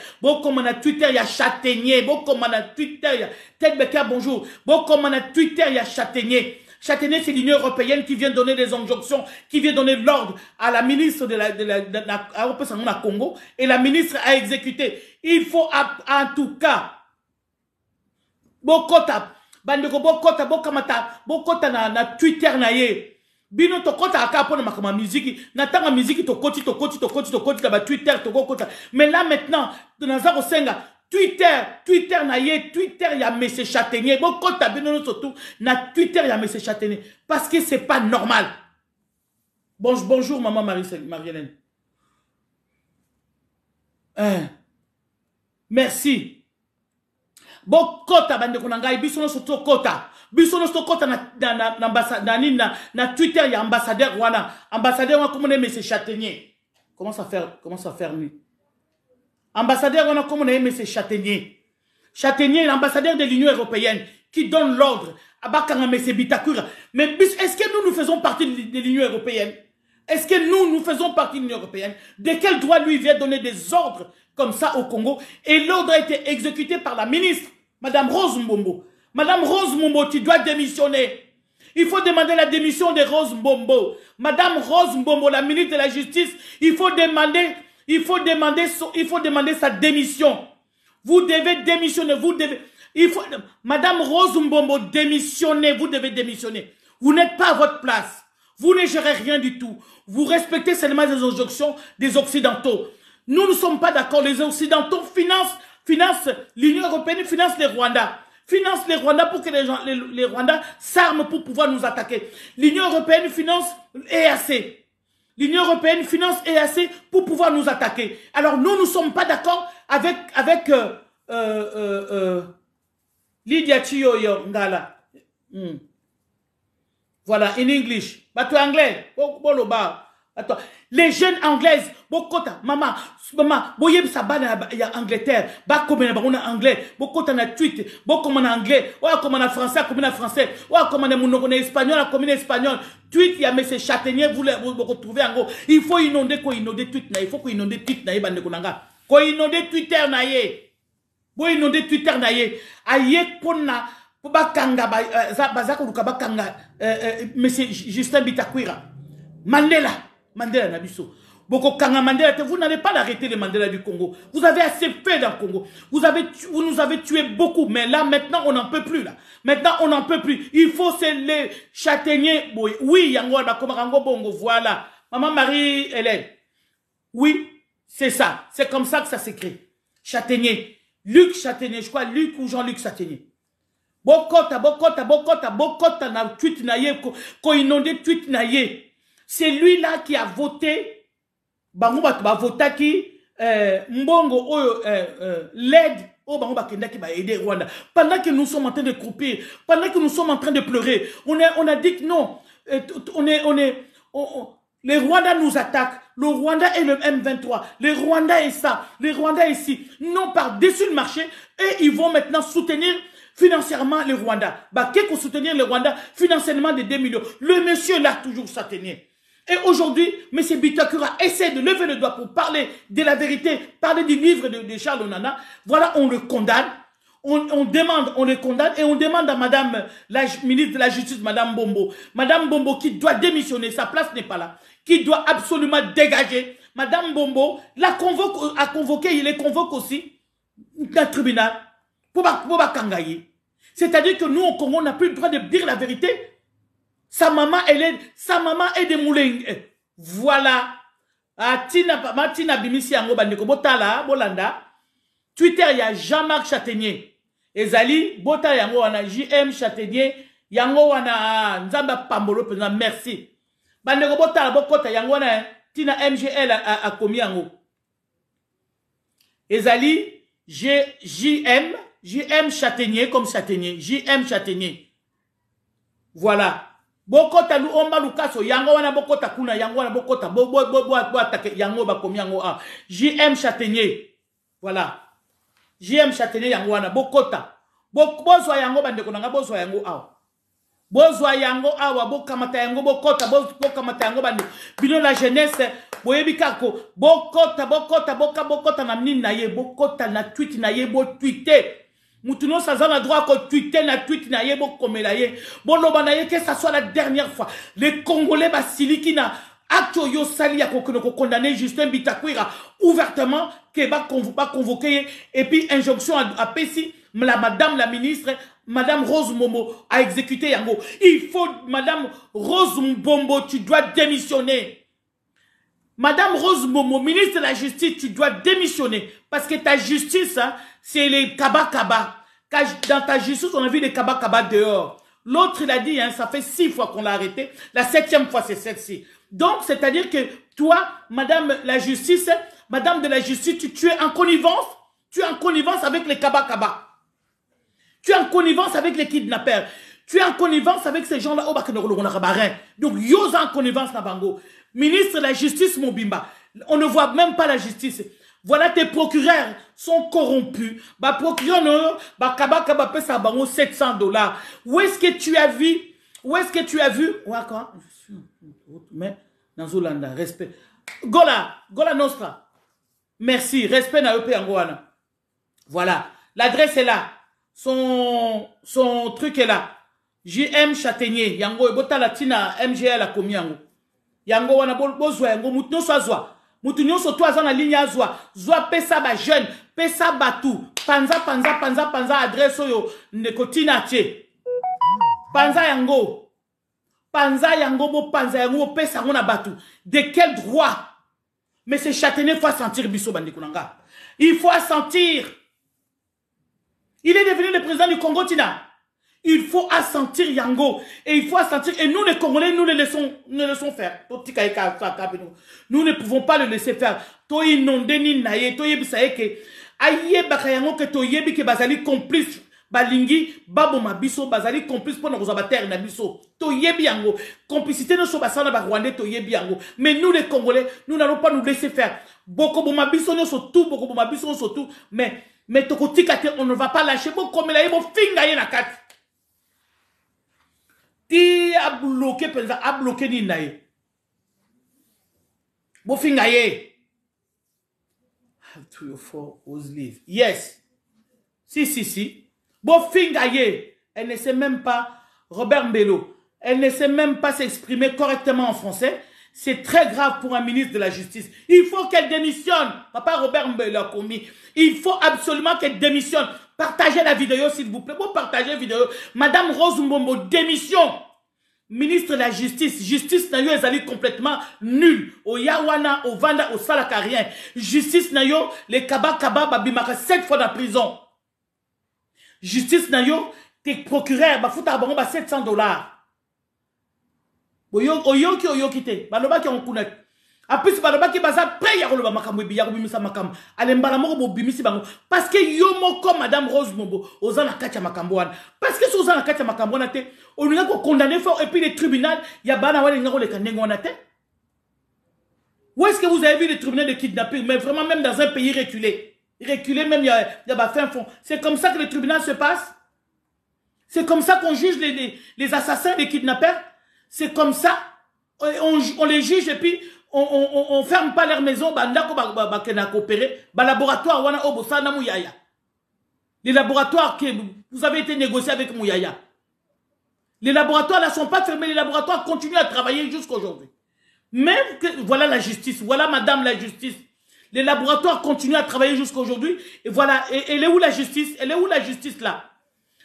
Speaker 1: ya châtaignier bokoma na Twitter ya Tedbeka bonjour bokoma na Twitter ya châtaignier c'est l'Union européenne qui vient donner des injonctions, qui vient donner l'ordre à la ministre de la Congo et la ministre a exécuté. Il faut en tout cas bokota bandeko bokota na Twitter na ye. Bino to kota akapona makama musique natanga musique to koti ba Twitter to kota mais là maintenant naza ko senga Twitter na ye Twitter ya monsieur Châtaignier bo kota bino surtout na Twitter ya monsieur Châtaignier parce que c'est pas normal. Bonjour maman Marie-Hélène. Merci. Bo kota bande konanga biso no surtout kota biso no kota na Twitter ya ambassadeur wana comme on monsieur Châtaignier. Comment ça faire lui? Ambassadeur wana comme on monsieur Châtaignier. Châtaignier l'ambassadeur de l'Union européenne qui donne l'ordre à Bakanga monsieur Bitakura. Mais est-ce que nous faisons partie de l'Union européenne? Est-ce que nous faisons partie de l'Union européenne? De quel droit lui vient donner des ordres comme ça au Congo? Et l'ordre a été exécuté par la ministre, Madame Rose Mbombo. Madame Rose Mbombo, tu dois démissionner. Il faut demander la démission de Rose Mbombo. Madame Rose Mbombo, la ministre de la Justice, il faut demander sa démission. Vous devez démissionner, Madame Rose Mbombo, démissionnez, vous devez démissionner. Vous n'êtes pas à votre place. Vous ne gérez rien du tout. Vous respectez seulement les injonctions des Occidentaux. Nous ne sommes pas d'accord. Les Occidentaux financent l'Union européenne, finance les Rwandais. Finance les Rwandais pour que les Rwandais s'arment pour pouvoir nous attaquer. L'Union européenne finance EAC. L'Union européenne finance EAC pour pouvoir nous attaquer. Alors nous ne sommes pas d'accord avec Lydia Chiyoyo Ngala. Voilà, in English. Bato anglais. Boloba. Les jeunes anglaises, bokota, maman, boyeb sabana ya Angleterre, bakomena bakona anglais, bokota na tweet, bokomana anglais, ou komana français, komana français, ou komana monokona espagnol, komana espagnol. Tweet ya monsieur Châtaignier, vous retrouvez en gros. Il faut inonder quoi inonder tweet na, il faut ko inonder tweet na bande konanga. Ko inonder Twitter na ye. Bo inonder Twitter na ye. Aye pona bakanga bazako lukabakanga monsieur Justin Bitakwira. Mandela Nabiso. Boko Kanga Mandela, vous n'allez pas l'arrêter le Mandela du Congo. Vous avez assez fait dans le Congo. Vous nous avez tué beaucoup. Mais là, maintenant, on n'en peut plus. Là. Maintenant, on n'en peut plus. Il faut c'est les châtaigniers. Oui, Yango, Bongo, voilà. Maman Marie-Hélène. Oui, c'est ça. C'est comme ça que ça s'écrit. Châtaignier. Luc Châtaignier. Je crois Luc ou Jean-Luc Châtaignier. Bokota, na tweet na ye, ko inondé tweet na ye. C'est lui-là qui a voté, bango ba votaki mbongo l'aide au bango ba kenda qui va aider Rwanda. Pendant que nous sommes en train de croupir, pendant que nous sommes en train de pleurer, on a dit que non, les Rwandais nous attaquent. Le Rwanda est le M23. Les Rwandais est ça. Les Rwandais ici. Non, par-dessus le marché. Et ils vont maintenant soutenir financièrement les Rwandais. Bah, qu'est-ce qu'on soutenir les Rwandais financièrement de 2 millions. Le monsieur l'a toujours soutenu. Et aujourd'hui, M. Bitakura essaie de lever le doigt pour parler de la vérité, parler du livre de Charles Onana. Voilà, on le condamne. On demande, on le condamne et on demande à Madame la ministre de la Justice, Madame Bombo qui doit démissionner, sa place n'est pas là, qui doit absolument dégager. Madame Bombo a convoqué, il les convoque aussi dans le tribunal pour Kangaye. C'est-à-dire que nous, au Congo, on n'a plus le droit de dire la vérité. Sa maman est de moulins. Voilà. Tina Bimisi Yango Bandeko Botala, Bolanda. Twitter, il y a Jean-Marc Châtaignier. Ezali, Bota Yango wana JM Châtaignier. Yango wana Nzamba Pambolo, merci. Bandeko Botala, Bokota Yango wana Tina MGL a commis Yango. Ezali, JM Châtaignier comme Châtaignier. JM Châtaignier. Voilà. Bokota lu omba lukaso yango wana bokota kuna yango wana bokota bo atake yango ba komi yango a JM Châtaignier. Voilà. JM Châtaignier yango wana bokota. Bozwa yango bandeko nanga bozwa yango awa. Bozwa yango awa bokamata yango bokota bokamata yango bande. Bino la jeunesse boyebi kako bokota na nini na ye bokota na tweet na ye bo tweeter. Moutuno Sazan a droit à tweeter na tweet na ye bo komela ye. Bon loba na ye que ça soit la dernière fois. Les Congolais basili qui na acto yo sali a condamné Justin Bitakwira ouvertement que va convoquer et puis injonction à Pessi madame la ministre Madame Rose Momo a exécuté yango. Il faut Madame Rose Mbombo tu dois démissionner. Madame Rose Momo, ministre de la Justice, tu dois démissionner. Parce que ta justice, hein, c'est les kaba-kaba. Dans ta justice, on a vu les kaba-kaba dehors. L'autre, il a dit, hein, ça fait 6 fois qu'on l'a arrêté. La 7e fois, c'est celle-ci. Donc, c'est-à-dire que toi, Madame la Justice, Madame de la Justice, tu es en connivence. Tu es en connivence avec les kaba-kaba. Tu es en connivence avec les kidnappeurs. Tu es en connivence avec ces gens-là. Donc, yo en connivence na bango. Ministre de la Justice, Mobimba. On ne voit même pas la justice. Voilà, tes procureurs sont corrompus. Bah, procureur, non, bah, kaba paie ça, bah, $700. Où est-ce que tu as vu? Où est-ce que tu as vu? Ouais, quoi? Mais, dans Zolanda, respect. Gola Nostra. Merci, respect na EP Angoana. Voilà. L'adresse est là. Son truc est là. JM Châtaignier. Yango, ebota latina, MGL a commis yango. Yango wana bozwa yango mutuno so azwa mutuno so to azwa na ligne azwa zwa pesa ba jeune pesa batu panza adresse oyo nekotina tie panza yango bo panza yango pesa yango na batu de quel droit? Mais c'est Châtaignier faut sentir biso bandeko nanga, il faut sentir. Il est devenu le président du Congo Tina. Il faut assentir Yango. Et il faut assentir. Et nous, les Congolais, nous le laissons faire. Nous ne pouvons pas le laisser faire. To inondé ni naye. To yebi saye ke. Aye baka yango ke to yebi ke bazali complice. balingi baboma biso bazali complice pour nous abattre na biso to yebi yango complicité no so basana ba Rwandais to yebi yango mais nous les Congolais nous n'allons pas nous laisser faire boko boma biso no so tout boko boma biso so tout mais tokotika te on ne va pas lâcher bo comme la yebo finga ye na kati ti a bloqué ni nae bo finga ye have 3 or 4 who's leave yes si Bofingaye, elle ne sait même pas, Robert Mbello, elle ne sait même pas s'exprimer correctement en français. C'est très grave pour un ministre de la Justice. Il faut qu'elle démissionne. Papa Robert Mbello a commis. Il faut absolument qu'elle démissionne. Partagez la vidéo, s'il vous plaît. Vous partagez la vidéo. Madame Rose Mbombo, démission. Ministre de la Justice. Justice Nayo est complètement nul. Au Yawana, au Vanda, au Salakarien. Justice Nayo, les Kaba Babimaka 7 fois dans la prison. Justice Nayo, tes procureurs, bafuta bango ba $700. Oyoki te. Baloba ki on connaît. En plus baloba ki baza prêt ya koloba makambo bi ya kobimisa makambo. Ale mbala moko bo bimisi bango parce que yo moko madame Rose Mombo ozana kati ya makambo wana. Parce que si ozana kati ya makambo wana te, on nga ko condamner fort et puis les tribunaux, ya bana wale nga ko le kanengo wana te. Où est-ce que vous avez vu les tribunaux de kidnapping mais vraiment même dans un pays reculé? Reculer même, il y a fin fond. C'est comme ça que le tribunal se passe. C'est comme ça qu'on juge les assassins, les kidnappeurs. C'est comme ça. On les juge et puis on ferme pas leur maison. Les laboratoires que vous avez été négociés avec Mouyaya. Les laboratoires ne sont pas fermés. Les laboratoires continuent à travailler jusqu'à aujourd'hui. Même que, voilà la justice. Voilà madame la justice. Les laboratoires continuent à travailler jusqu'à aujourd'hui. Et voilà. Et elle est où la justice? Elle est où la justice là?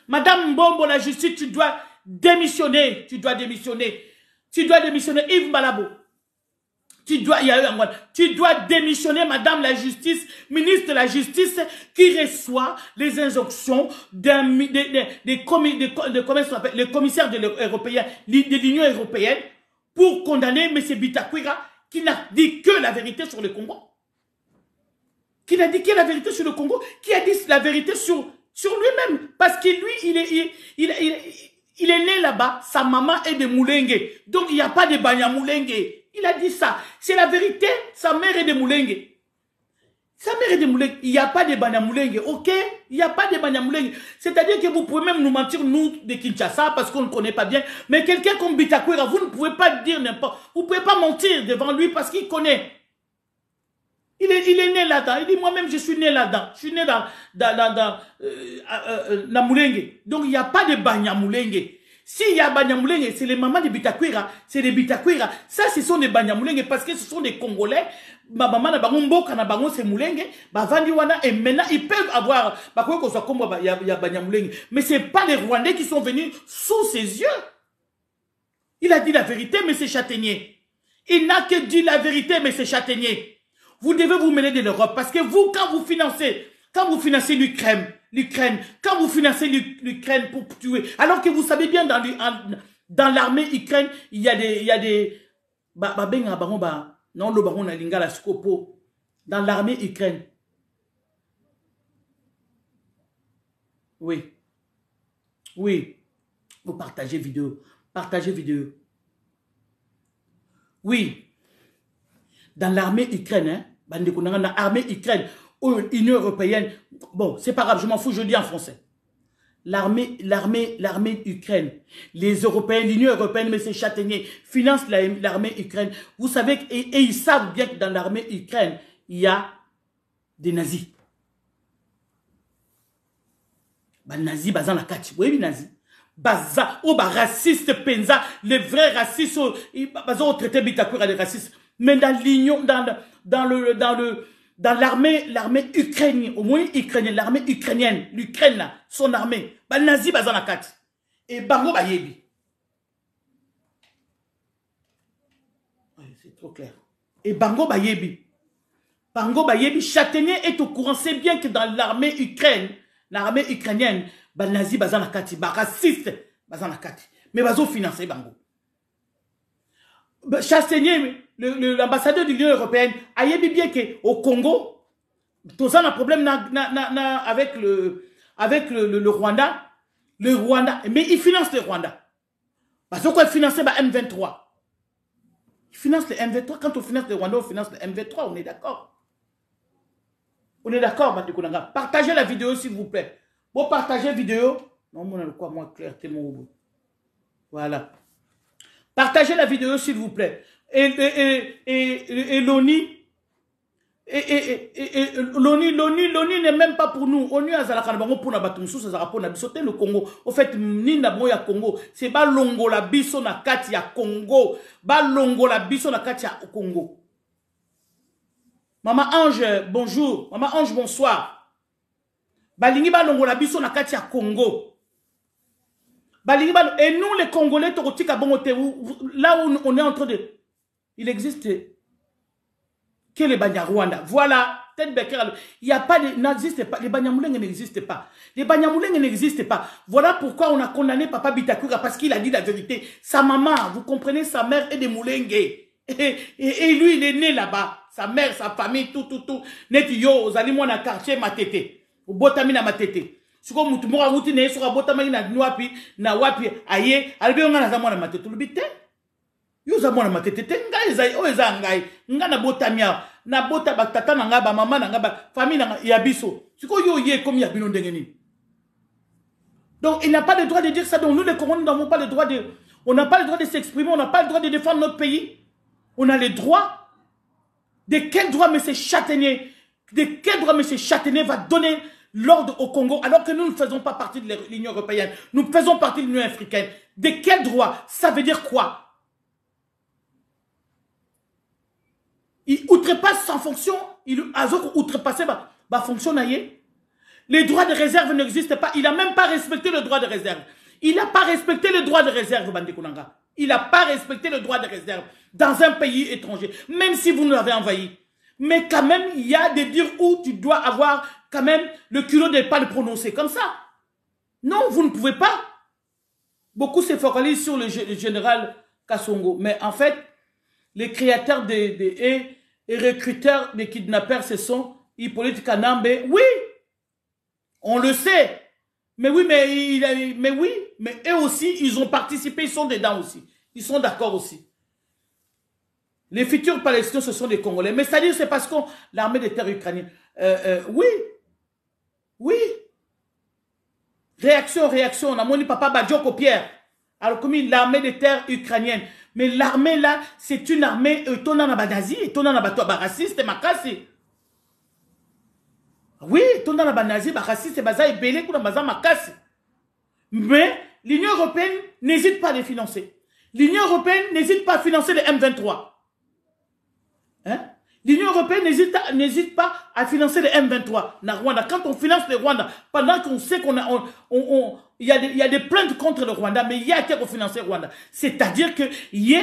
Speaker 1: Madame Mbombo, la justice, tu dois démissionner. Tu dois démissionner. Tu dois démissionner. Yves Malabo. Tu dois démissionner, madame la justice, ministre de la justice, qui reçoit les injonctions des commissaires de l'Union européenne pour condamner M. Bitakwira, qui n'a dit que la vérité sur le Congo. Qui n'a dit que la vérité sur le Congo, qui a dit la vérité sur lui-même. Parce que lui, il est né là-bas, sa maman est de Moulengue. Donc il n'y a pas de Banya Moulengue. Il a dit ça. C'est la vérité, sa mère est de Moulengue. Sa mère est de Moulengue. Il n'y a pas de Banya Moulengue, ok? Il n'y a pas de Banya Moulengue. C'est-à-dire que vous pouvez même nous mentir, nous, de Kinshasa, parce qu'on ne connaît pas bien. Mais quelqu'un comme Bitakwira, vous ne pouvez pas dire n'importe. Vous ne pouvez pas mentir devant lui parce qu'il connaît. Il est né là-dedans. Il dit, moi-même, je suis né là-dedans. Je suis né dans la Moulengue. Donc, il n'y a pas de Banyamoulengue. S'il y a Banyamoulengue, c'est les mamans de Bitakwira. C'est les Bitakwira. Ça, ce sont des Banyamoulengue parce que ce sont des Congolais. Ma maman na bango mboka na bango c'est Moulengue. Ba vandi wana et maintenant, ils peuvent avoir. Ba quoi qu'on soit comme il y a Banyamoulengue. Mais ce n'est pas les Rwandais qui sont venus sous ses yeux. Il a dit la vérité, mais c'est châtaignier. Il n'a que dit la vérité, mais c'est châtaignier. Vous devez vous mêler de l'Europe parce que vous, quand vous financez l'Ukraine, quand vous financez l'Ukraine pour tuer, alors que vous savez bien dans l'armée ukraine, il y a des, non, le baron na lingala scopo, dans l'armée ukraine. Oui. Vous partagez vidéo. Oui. Dans l'armée ukraine, dans l'armée ukraine, Union européenne, bon, c'est pas grave, je m'en fous, je dis en français. L'armée Ukraine, les Européens, l'Union européenne, mais c'est châtaignier, finance l'armée Ukraine. Vous savez, et ils savent bien que dans l'armée Ukraine, il y a des nazis. Bah, nazis, bazan la kati. Oui, les nazis. Baza, raciste, penza, les vrais racistes, bazan traité Bitakwira des racistes. Mais dans l'union, dans l'armée ukrainienne, au moins ukrainienne, l'armée ukrainienne, l'Ukraine là, son armée, bah nazi bazan la kati. Et bango ba yebi. C'est trop clair. Et bango ba yebi. Châtaignier est au courant, c'est bien que dans l'armée ukrainienne, bah nazi bazan la kati, bah raciste bazan la kati. Mais bazo financer bango. Châtaignier, l'ambassadeur de l'Union européenne a dit bien qu'au Congo, tout ça a un problème avec avec le Rwanda. Le Rwanda, mais ils financent le Rwanda. Parce qu'on finance le M23. Ils financent le M23. Quand on finance le Rwanda, on finance le M23. On est d'accord. On est d'accord, Bandekonanga. Partagez la vidéo, s'il vous plaît. Bon, partagez la vidéo. Non, moi, on a quoi, moi, clair, tellement. Voilà. Partagez la vidéo, s'il vous plaît. Et l'ONI. L'ONI n'est même pas pour nous. ONU a zalakanabamo pour nabatumsu, ça zara pour nabisote le Congo. Au fait, ninda moya Congo. C'est ba longo la biso na kati ya Congo. Ba longo la biso na kati ya Congo. Maman Ange, bonjour. Maman Ange, bonsoir. Balingi ba longo la biso na kati ya Congo. Balingi ba, et nous les Congolais, Torotika Bongote, là où on est en train de. Il existe. Que les Banyarwanda. Voilà. Il n'y a pas de. N'existe pas. Les Banyamulenge n'existent pas. Les Banyamulenge n'existent pas. Voilà pourquoi on a condamné Papa Bitakura parce qu'il a dit la vérité. Sa maman, vous comprenez, sa mère est des Mulenge. Et lui, il est né là-bas. Sa mère, sa famille, tout. Net yo, zali moi na quartier matete. Botami na matete. Suko mutu mora wuti ne suka botami na wapi na wapi aye. Albi on na zamona matete. Lubite. Yo za mwana matete ngai za o eza ngai nga na botamia na bota batata na nga ba mama na nga ba famille na ya biso siko yo ye comme ya bino ndenge nini. Donc il n'a pas le droit de dire ça. Donc nous les Congolais n'avons pas le droit de, on n'a pas le droit de s'exprimer, on n'a pas le droit de défendre notre pays. On a le droit. De quel droit M. Châtaignier, va donner l'ordre au Congo alors que nous ne faisons pas partie de l'Union européenne, nous faisons partie de l'Union africaine. De quel droit? Ça veut dire quoi? Il outrepasse sans fonction, il a outrepassé ma fonction. Les droits de réserve n'existent pas. Il n'a même pas respecté le droit de réserve. Il n'a pas respecté le droit de réserve, Bandekonanga. Il n'a pas respecté le droit de réserve dans un pays étranger, même si vous nous l'avez envahi. Mais quand même, il y a des dires où tu dois avoir quand même le culot de ne pas le prononcer comme ça. Non, vous ne pouvez pas. Beaucoup se focalisent sur le général Kassongo. Mais en fait, les créateurs et recruteurs des kidnappeurs, ce sont Hippolyte Kanambe. Oui, on le sait. Mais oui, mais eux aussi, ils ont participé, ils sont dedans aussi. Ils sont d'accord aussi. Les futurs Palestiniens, ce sont des Congolais. Mais c'est-à-dire, c'est parce que l'armée de terre ukrainienne. Oui. Réaction. On a moni papa Badjoko Pierre. Alors, comme l'armée de terre ukrainienne. Mais l'armée là, c'est une armée étonnante à Banazi, étonnante à raciste et makasi. Oui, étonnante à Banazi, raciste et baza et belé pour baza makasi. Mais l'Union européenne n'hésite pas à les financer. L'Union européenne n'hésite pas à financer les M23. Hein? L'Union européenne n'hésite pas à financer les M23 dans Rwanda. Quand on finance le Rwanda, pendant qu'on sait il y a des plaintes contre le Rwanda, mais il y a qui a financé le Rwanda. C'est-à-dire que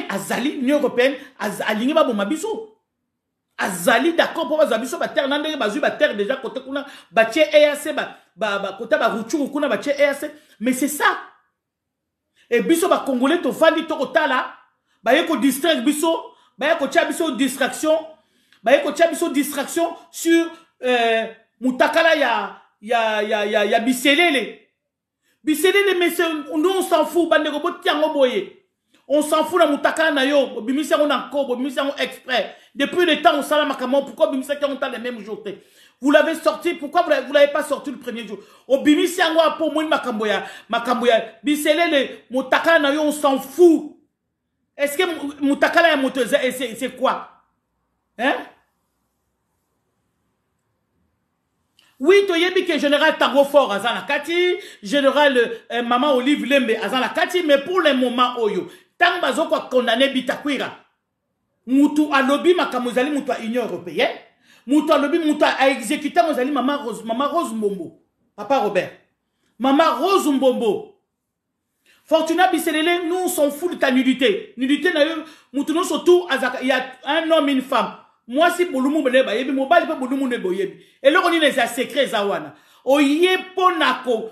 Speaker 1: Azali, l'Union européenne, Azali Mabiso. Azali, d'accord, pour Azabiso, terre, nandé, bazu, terre, déjà, côté kuna, bache EAC, côté Baruchou, kuna, bache EAC. Mais c'est ça. Et biso, Congolais, to fandi, to kotala, yeko distraire biso, yeko tia biso distraction, yeko tia biso distraction sur, Moutakala, ya Biselele. Biselele, mais nous, on s'en fout, bande robot, tiango boye. On s'en fout, na Moutakala na yo, bimisi on a encore, bimisi on exprès. Depuis le temps, on s'en a pourquoi bimisi on a les mêmes jours? Vous l'avez sorti, pourquoi vous l'avez pas sorti le premier jour? Au bimisi on a pour moi, makamboya. Biselele, Moutakala na yo, on s'en fout. Est-ce que Moutakala est moteur, c'est quoi? Hein? Oui, tu sais que général Tango Fort a la kati, général Maman Olive Lembe a la kati, mais pour le moment, oyo, tant bazo quoi condamné Bitakwira. Moutou a lobby makamozali moutou a Union européenne, moutou a lobby moutou a exécuté mozali Maman Rose Mbombo, Papa Robert, Maman Rose Mbombo. Fortuna Biselele, nous on s'en fout de ta nudité. Nudité, moutou nous surtout, il y a un homme et une femme. Moi, si Bolumu Beneba, yebi, mobile pe Bolumu nebo yebi. Et là, on dit les secrets zawana. Oye ponako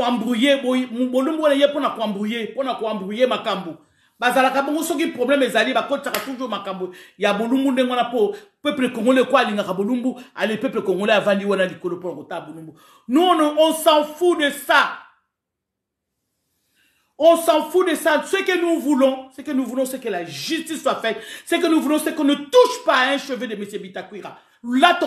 Speaker 1: embrouiller, Bolumu ye ponako embrouiller makambu. bazalaka bongo soki problème ezali bakotaka toujours makambo ya bolumbu ndenge wana po peuple congolais kwa alingaka bolumbu ale peuple congolais avandi wana likolo po kota bolumbu. Nous on s'en fout de ça. On s'en fout de ça. Ce que nous voulons, c'est que la justice soit faite. Ce que nous voulons, c'est qu'on ne touche pas à un cheveu de M. Bitakwira. Là,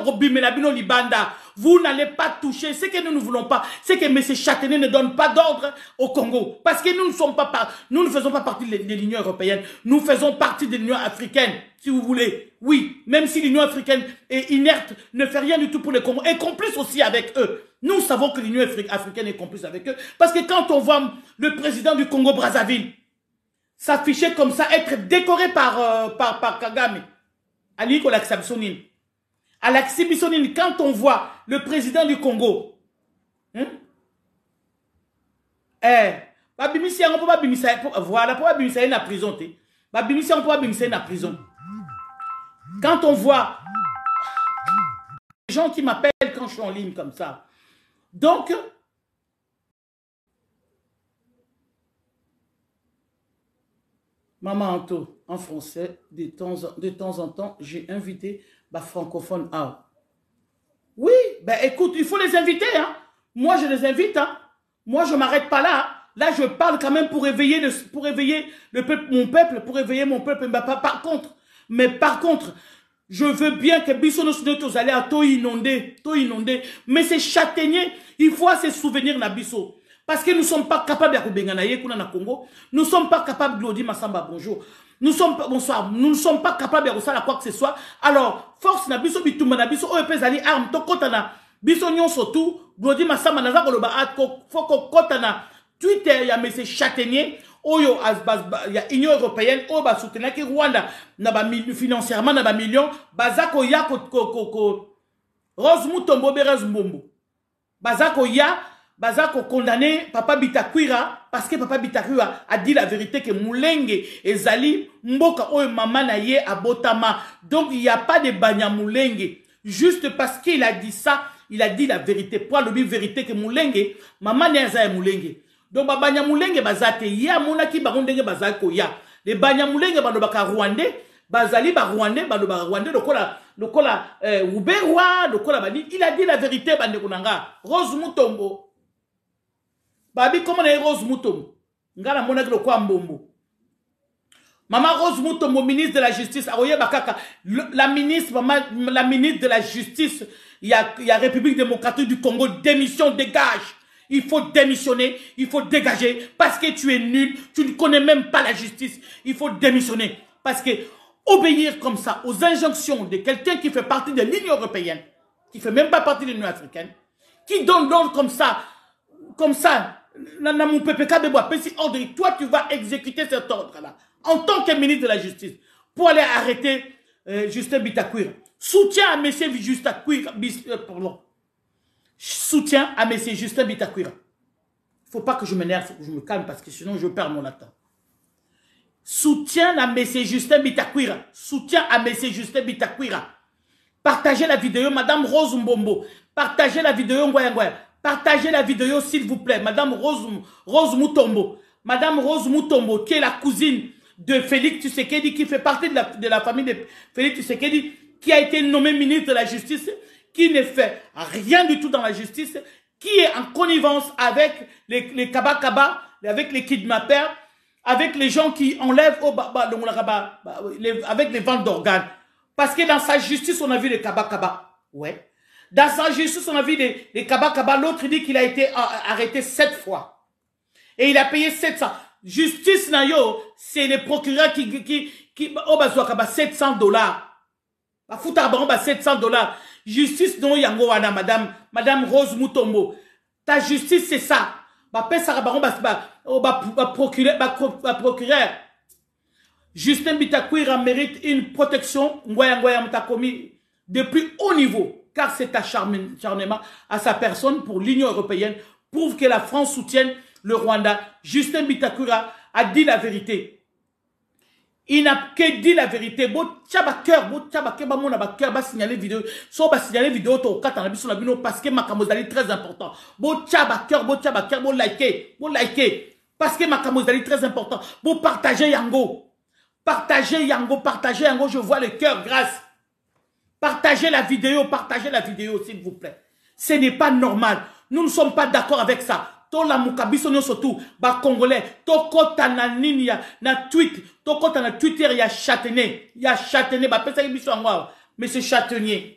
Speaker 1: vous n'allez pas toucher. Ce que nous ne voulons pas, c'est que M. Châtenay ne donne pas d'ordre au Congo. Parce que nous ne faisons pas partie de l'Union européenne. Nous faisons partie de l'Union africaine, si vous voulez. Oui, même si l'Union africaine est inerte, ne fait rien du tout pour le Congo, est complice aussi avec eux. Nous savons que l'Union africaine est complice avec eux. Parce que quand on voit le président du Congo-Brazzaville s'afficher comme ça, être décoré par Kagame, à l'Axabisonine. À l'Axabisonine, quand on voit le président du Congo, voilà, pour Babimissa na prison. Babimissa pour Babimissa na prison. Quand on voit les gens qui m'appellent quand je suis en ligne comme ça. Donc, Maman Anto, en français, de temps en temps, j'ai invité ma francophone. Ah. Oui, ben écoute, il faut les inviter. Hein. Moi, je les invite. Hein. Moi, je ne m'arrête pas là. Là, je parle quand même pour éveiller le peuple, mon peuple, pour éveiller mon peuple. Par contre, je veux bien que Bissonos Netos allait à to inondé. Mais ces châtaigniers, il faut se souvenir de Bisso. Parce que nous ne sommes pas capables de Congo. Nous ne sommes pas capables de dire Massamba bonjour. Nous ne sommes pas capables de faire quoi que ce soit. Alors, force na Bisso bitumba na Bisso OEP zali arme to kotana Bisso nyon surtout Glodi Massamba naza koloba faut ko kotana Twitter ya messe châtaignier oyo ya Union européenne o ba soutenir ki Rwanda na ba financièrement na ba millions bazako ya ko Rose Mutombo Berez Mbombo bazako ya bazako condamné Papa Bitakwira parce que Papa Bitakwira a dit la vérité que Moulenge ezali mboka oyo mama na ye abotama. Donc il n'y a pas de banya Moulenge juste parce qu'il a dit ça, il a dit la vérité. Pour le vérité que Moulenge maman na za Moulenge. Donc banya Moulenge bazate ya monaki barondenge bazako ya. Les banya Moulenge balobaka Rwandais bazali ba Rwandais baloba Rwandais lokola Uberwa lokola bani. Il a dit la vérité bande kunanga. Rose Mutombo Babi, comment est Rose Mutombo? Ngala monaki lo kwa mbombo. Maman Rose Mutombo, ministre de la Justice, Aroye Bakaka, la ministre de la Justice, il y a République démocratique du Congo, démission, dégage. Il faut démissionner, il faut dégager, parce que tu es nul, tu ne connais même pas la justice. Il faut démissionner, parce que obéir comme ça aux injonctions de quelqu'un qui fait partie de l'Union européenne, qui ne fait même pas partie de l'Union africaine, qui donne l'ordre comme ça, toi, tu vas exécuter cet ordre-là en tant que ministre de la Justice pour aller arrêter Justin Bitakwira. Soutien à M. Soutien à M. Justin Bitakwira. Il ne faut pas que je m'énerve, il faut que je me calme parce que sinon je perds mon latin. Soutien à M. Justin Bitakwira. Soutien à M. Justin Bitakwira. Partagez la vidéo, Madame Rose Mbombo. Partagez la vidéo, Ngoya. Partagez la vidéo, s'il vous plaît. Madame Rose Mutombo. Madame Rose Mutombo, qui est la cousine de Félix Tshisekedi, qui fait partie de la famille de Félix Tshisekedi, qui a été nommé ministre de la Justice, qui ne fait rien du tout dans la justice, qui est en connivence avec les Kaba, avec les kidnappeurs, avec les gens qui enlèvent avec les ventes d'organes. Parce que dans sa justice, on a vu les Kaba. Ouais. Dans sa justice, on a vu les Kaba. L'autre dit qu'il a été arrêté 7 fois. Et il a payé 700. Justice, c'est les procureurs qui ont 700 dollars. $700. Justice, non, yango wana, Madame Rose Mutombo. Ta justice, c'est ça. Procureur. Justin Bitakwira mérite une protection de plus haut niveau. Car cet acharnement à sa personne pour l'Union européenne prouve que la France soutienne le Rwanda. Justin Bitakwira a dit la vérité. Il n'a que dit la vérité. Signaler vidéo. Signaler vidéo parce que ma camosali est très important. Liker. Parce que ma camozali est très important. Pour partager Yango. Partagez Yango, je vois le cœur grâce. Partagez la vidéo, s'il vous plaît. Ce n'est pas normal. Nous ne sommes pas d'accord avec ça. To la mukabiso nyo surtout, ba congolais, to kota na nini ya, na tweet, to kota na Twitter ya Châtenay, ba pesa biso angwa, mais c'est Châtenay.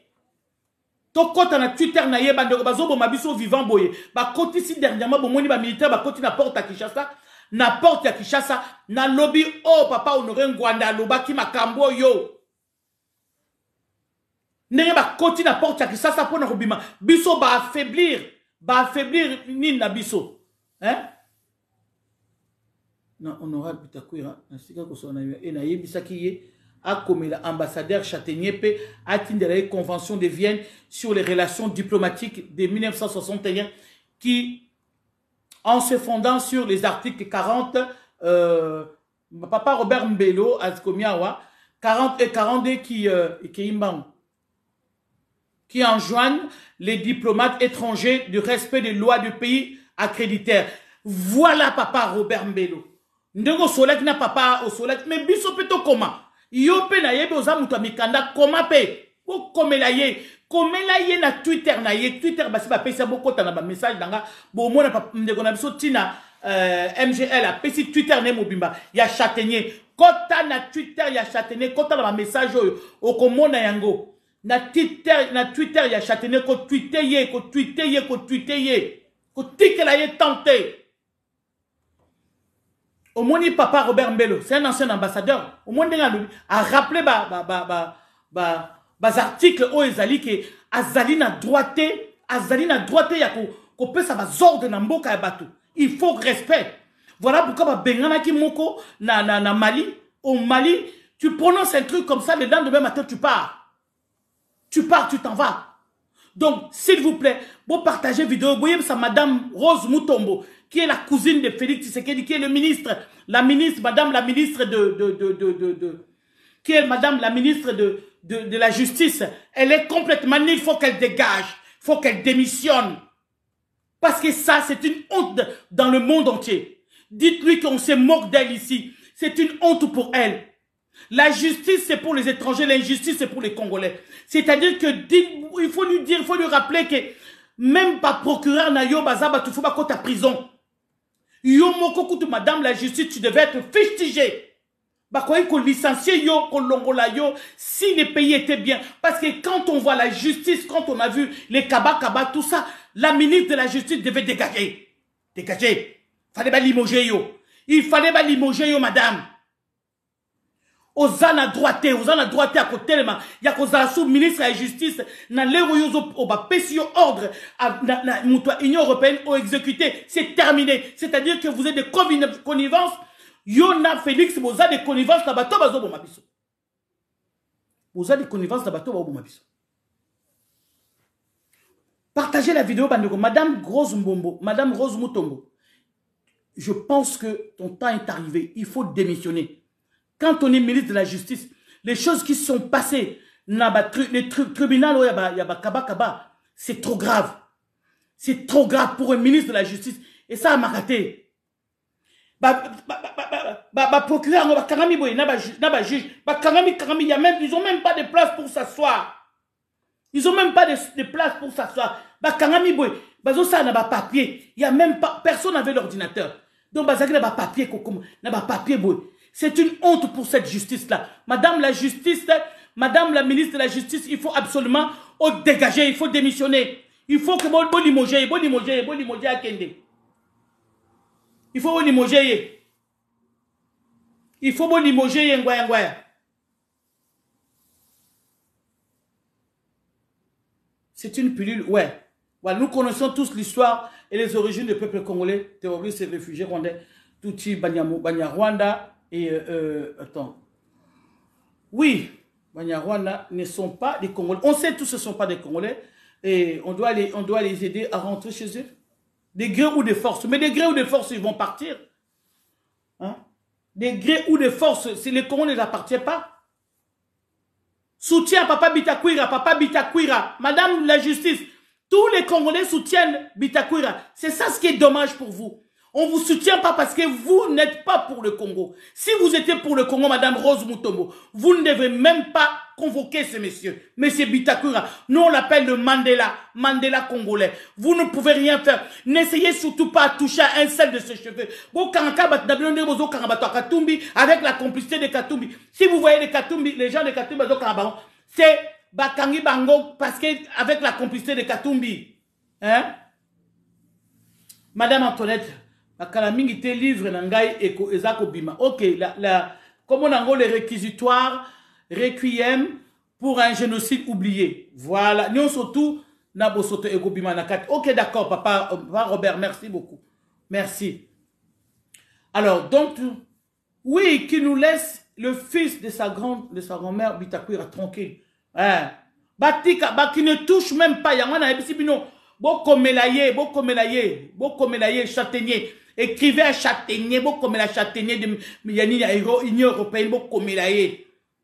Speaker 1: To kota na Twitter na ye bandeko bazo bo mabiso vivant boye, ba koti si dernièrement bo moni ba militaire ba koti na porte à Kinshasa, na porte ya Kinshasa, na lobby oh papa Honoré Ngwanda lobaki makambo yo. Nenge ba koti na porte ya Kinshasa pour na robima, biso ba affaiblir ni na biso. Hein? Non, honorable Bitakwira, nasika kosona et na yebisaki ye a comme l'ambassadeur Châtaignier a tindé la convention de Vienne sur les relations diplomatiques de 1961 qui, en se fondant sur les articles 40, papa Robert Mbelo, Azkomiawa, 40 et 42 qui enjoignent les diplomates étrangers du respect des lois du pays accréditaires. Voilà papa Robert Mbelo. Ndego solek na papa au solek, mais biso peto koma. Yo pe na yebe oza mutu mikanda koma pe. O komela ye na Twitter na ye. Twitter basi ba pesa boko ta na ba message danga. Bo mona pa ndeko na biso tina MGL a pesi Twitter ne mobimba ya Châtaignier. Kota na Twitter ya Châtaignier, kota na ba message oyo okomona yango. Na Twitter ya Châtaignier ko tweeter ye, ko tikela ye tenter. Au moins, papa Robert Mbelo, c'est un ancien ambassadeur. Au moins, a rappelé les articles où Ezali que Azali na droité ya ko peut ça va zorde na mboka ya bato. Il faut respect. Voilà pourquoi bengana ki moko na Mali, au Mali, tu prononces un truc comme ça le lendemain matin tu pars. Tu t'en vas. Donc, s'il vous plaît, vous partagez vidéo, vous voyez ça, Madame Rose Mutombo, qui est la cousine de Félix Tshisekedi, qui est le ministre, Madame la ministre qui est Madame la ministre de la Justice. Elle est complètement nulle, il faut qu'elle dégage, il faut qu'elle démissionne. Parce que ça, c'est une honte dans le monde entier. Dites-lui qu'on se moque d'elle ici. C'est une honte pour elle. La justice, c'est pour les étrangers, l'injustice, c'est pour les Congolais. C'est-à-dire que il faut lui rappeler que même pas procureur na yo bazaba tu faut pas ta prison. Yo moko kutu madame la justice, tu devais être fustigé. Bah quoi qu'on licencier yo, qu'on longola yo, si les pays étaient bien. Parce que quand on voit la justice, quand on a vu les kaba, tout ça, la ministre de la justice devait dégager. Fallait pas limoger yo. Il fallait pas limoger yo, madame. Ozana droité à côté de ma. Il y a qu'Ozana sous ministre de la justice, na l'héroïose au bas, pessio ordre, na Union européenne au exécuté. C'est terminé. C'est-à-dire que vous êtes des connivences. Yona Félix, vous avez des connivences na bateau bazo bo mabiso. Vous avez des connivences na bateau bazo bo mabiso. Partagez la vidéo, bandeko. Madame Rose Mutombo. Je pense que ton temps est arrivé. Il faut démissionner. Quand on est ministre de la Justice, les choses qui sont passées, les tribunaux, c'est trop grave. C'est trop grave pour un ministre de la Justice. Et ça a maraté. Procureur, juge, ils n'ont même pas de place pour s'asseoir. Ils n'ont même pas de place pour s'asseoir. Papier. Il y a même pas, personne n'avait l'ordinateur. Donc, papier, c'est une honte pour cette justice-là. Madame la justice, madame la ministre de la Justice, il faut absolument dégager, il faut démissionner. Il faut que vous limoger à Kende. Il faut limoger. Il faut limoger Ngoya. C'est une pilule, ouais. Voilà, nous connaissons tous l'histoire et les origines du peuple congolais, terroristes et réfugiés rwandais, Tutsi, Banyarwanda. Et attends. Oui, Banyarwanda ne sont pas des Congolais. On sait tous que ce ne sont pas des Congolais. Et on doit les aider à rentrer chez eux. Des gré ou de force. Mais des gré ou de force, ils vont partir. Hein? Des gré ou de force, si les Congolais ne les appartiennent pas. Soutien Papa Bitakwira. Madame la justice. Tous les Congolais soutiennent Bitakwira. C'est ça ce qui est dommage pour vous. On ne vous soutient pas parce que vous n'êtes pas pour le Congo. Si vous étiez pour le Congo, Madame Rose Mutombo, vous ne devez même pas convoquer ce monsieur. Monsieur Bitakura, nous on l'appelle le Mandela, Mandela congolais. Vous ne pouvez rien faire. N'essayez surtout pas de toucher à un seul de ses cheveux. Avec la complicité de Katumbi. Si vous voyez les Katumbi, les gens de Katumbi, c'est Bakangi Bango parce que avec la complicité de Katumbi. Hein? Madame Antoinette, Bakalamingi te livre nangai eko ezako bima. Ok, comme on a les réquisitoires, requiem pour un génocide oublié. Voilà. Nous surtout nabo soto eko bima nakat. Ok, d'accord, papa Robert, merci beaucoup. Merci. Alors, donc, oui, qui nous laisse le fils de sa grand-mère Bitakwira tranquille. Hein? Batika, qui ne touche même pas. Yamana ebisibino. Bokomelaye, châtaignier. Écrivez à châtaignier, bokomela châtaignier de l'Union européenne,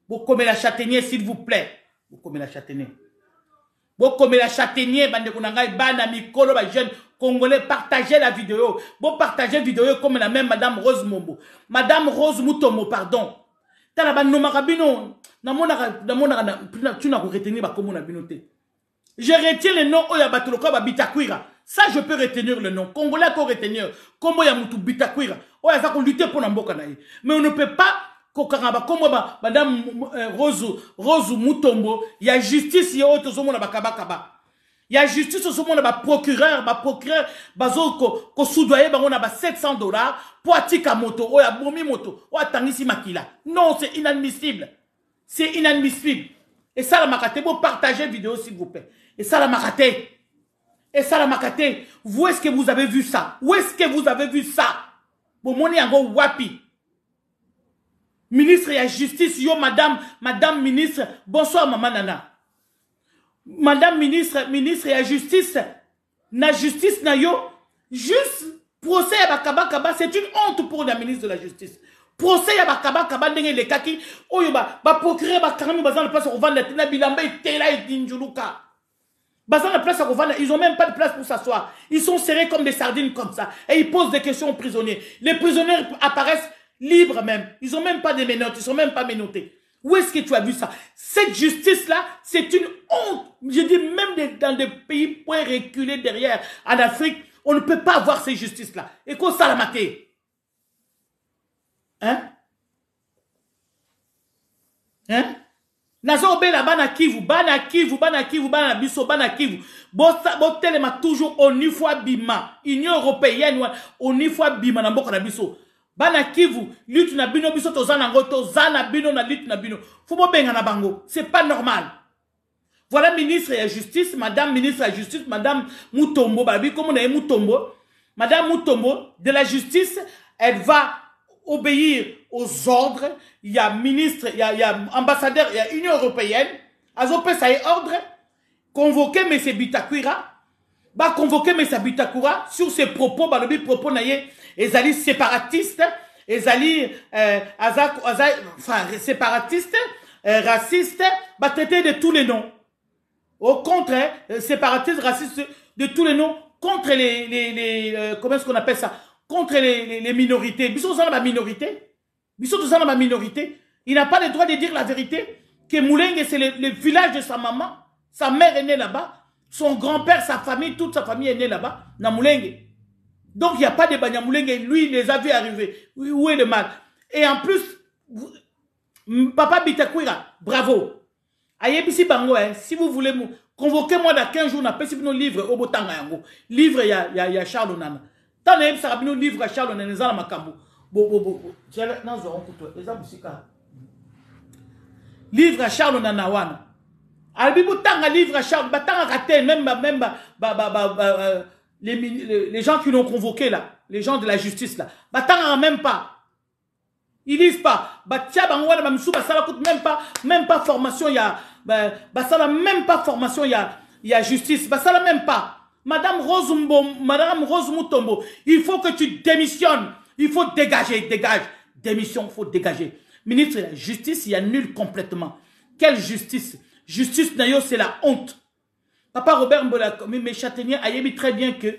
Speaker 1: bokomela châtaignier, s'il vous plaît. Bokomela châtaignier. Bokomela châtaignier, bande kunangai, bana mikolo, ba jeune congolais, partagez la vidéo. Bon, partagez la vidéo comme la même Madame Rose Mombo. Madame Rose Mutombo, pardon. Talaba no marabino, tu n'as retenu ba comme on a binoté. Je retiens le nom Oya Batoloka Bitakwira. Ça, je peux retenir le nom. Congolais qu'on retenir. Comme Oya Moutou Bitakwira. Oya ça qu'on lutte pour Namboka naï. Mais on ne peut pas kokaraba comme Madame Rose Mutombo. Il y a justice, il y a autre chose mon bakaba. Il y a justice au monde procureur bazo ko soudoyer ba on a $700 pour atika moto Oya bomi moto. Oya tangisi makila. Non, c'est inadmissible. C'est inadmissible. Et ça la makate, vous partagez la vidéo s'il vous plaît. Et ça la makate. Et ça la makate. Où est-ce que vous avez vu ça? Où est-ce que vous avez vu ça? Bon, mon yango wapi. Ministre et la justice, yo madame ministre. Bonsoir maman nana. Madame ministre et la justice. Na justice na yo. Juste procès à Bakaba, c'est une honte pour la ministre de la justice. Procès à Bakaba ndenge les kaki oyo ba procureur ba karami bazan la place au vendre na bilamba tela et dinjuluka bazan la place au vendre, ils ont même pas de place pour s'asseoir, ils sont serrés comme des sardines comme ça et ils posent des questions aux prisonniers. Les prisonniers apparaissent libres même, ils ont même pas de menottes, ils sont même pas menottés. Où est-ce que tu as vu ça? Cette justice là, c'est une honte. Je dis même dans des pays point reculés derrière en Afrique, on ne peut pas avoir ces justices là. Et qu'on salamate. Hein? Hein? Nazo bela bana kivu bana biso bana kivu. Botelema toujours au niveau bima. Union européenne au niveau bima na mboka na biso. Bana kivu, lutte na bino biso tozana ngo tozana bino na lutte na bino. Faut bo benga na bango. C'est pas normal. Voilà ministre de la justice, madame ministre de la justice, madame Mutombo babi comme on a Mutombo. Madame Mutombo de la justice, elle va obéir aux ordres. Il y a ministre, il y a ambassadeur, il y a Union européenne. Azopé ça est ordre. Convoquer M. Bitakwira. Bah convoquer M. Bitakwira sur ses propos, bah le propos naïe, ils allaient séparatiste, ils allaient séparatiste, raciste, bah traiter de tous les noms. Au contraire, séparatiste, raciste, de tous les noms contre comment est-ce qu'on appelle ça? Contre les minorités. Bissot dans la minorité. Bissot dans la minorité. Il n'a pas le droit de dire la vérité. Que Moulengue, c'est le village de sa maman. Sa mère est née là-bas. Son grand-père, sa famille, toute sa famille est née là-bas. Na Moulengue. Donc, il n'y a pas de Banya Moulengue. Lui, il les a vus arriver. Où est le mal? Et en plus, Papa Bitakwira, bravo. Ayebisi Bango, si vous voulez, convoquez-moi dans 15 jours, n'a pas si vous livre au Botanga Yango. Livre, il y a Charles Nana. Tant que ça rabino livre à Charles Nana, les makambo. Livre à Charles Nana wana. Albibu tanga livre à Charles, batanga raté même les gens qui l'ont convoqué là, les gens de la justice là, batanga même pas. Ils lisent pas. Batia bangwana bamsou basala coûte même pas formation il y a basala même pas formation il y a justice, basala même pas. Madame Rose Mutombo, il faut que tu démissionnes. Il faut dégager, dégage. Démission, il faut dégager. Ministre de la Justice, il annule complètement. Quelle justice? Justice, c'est la honte. Papa Robert Mbola, mais Châtaignier a dit très bien que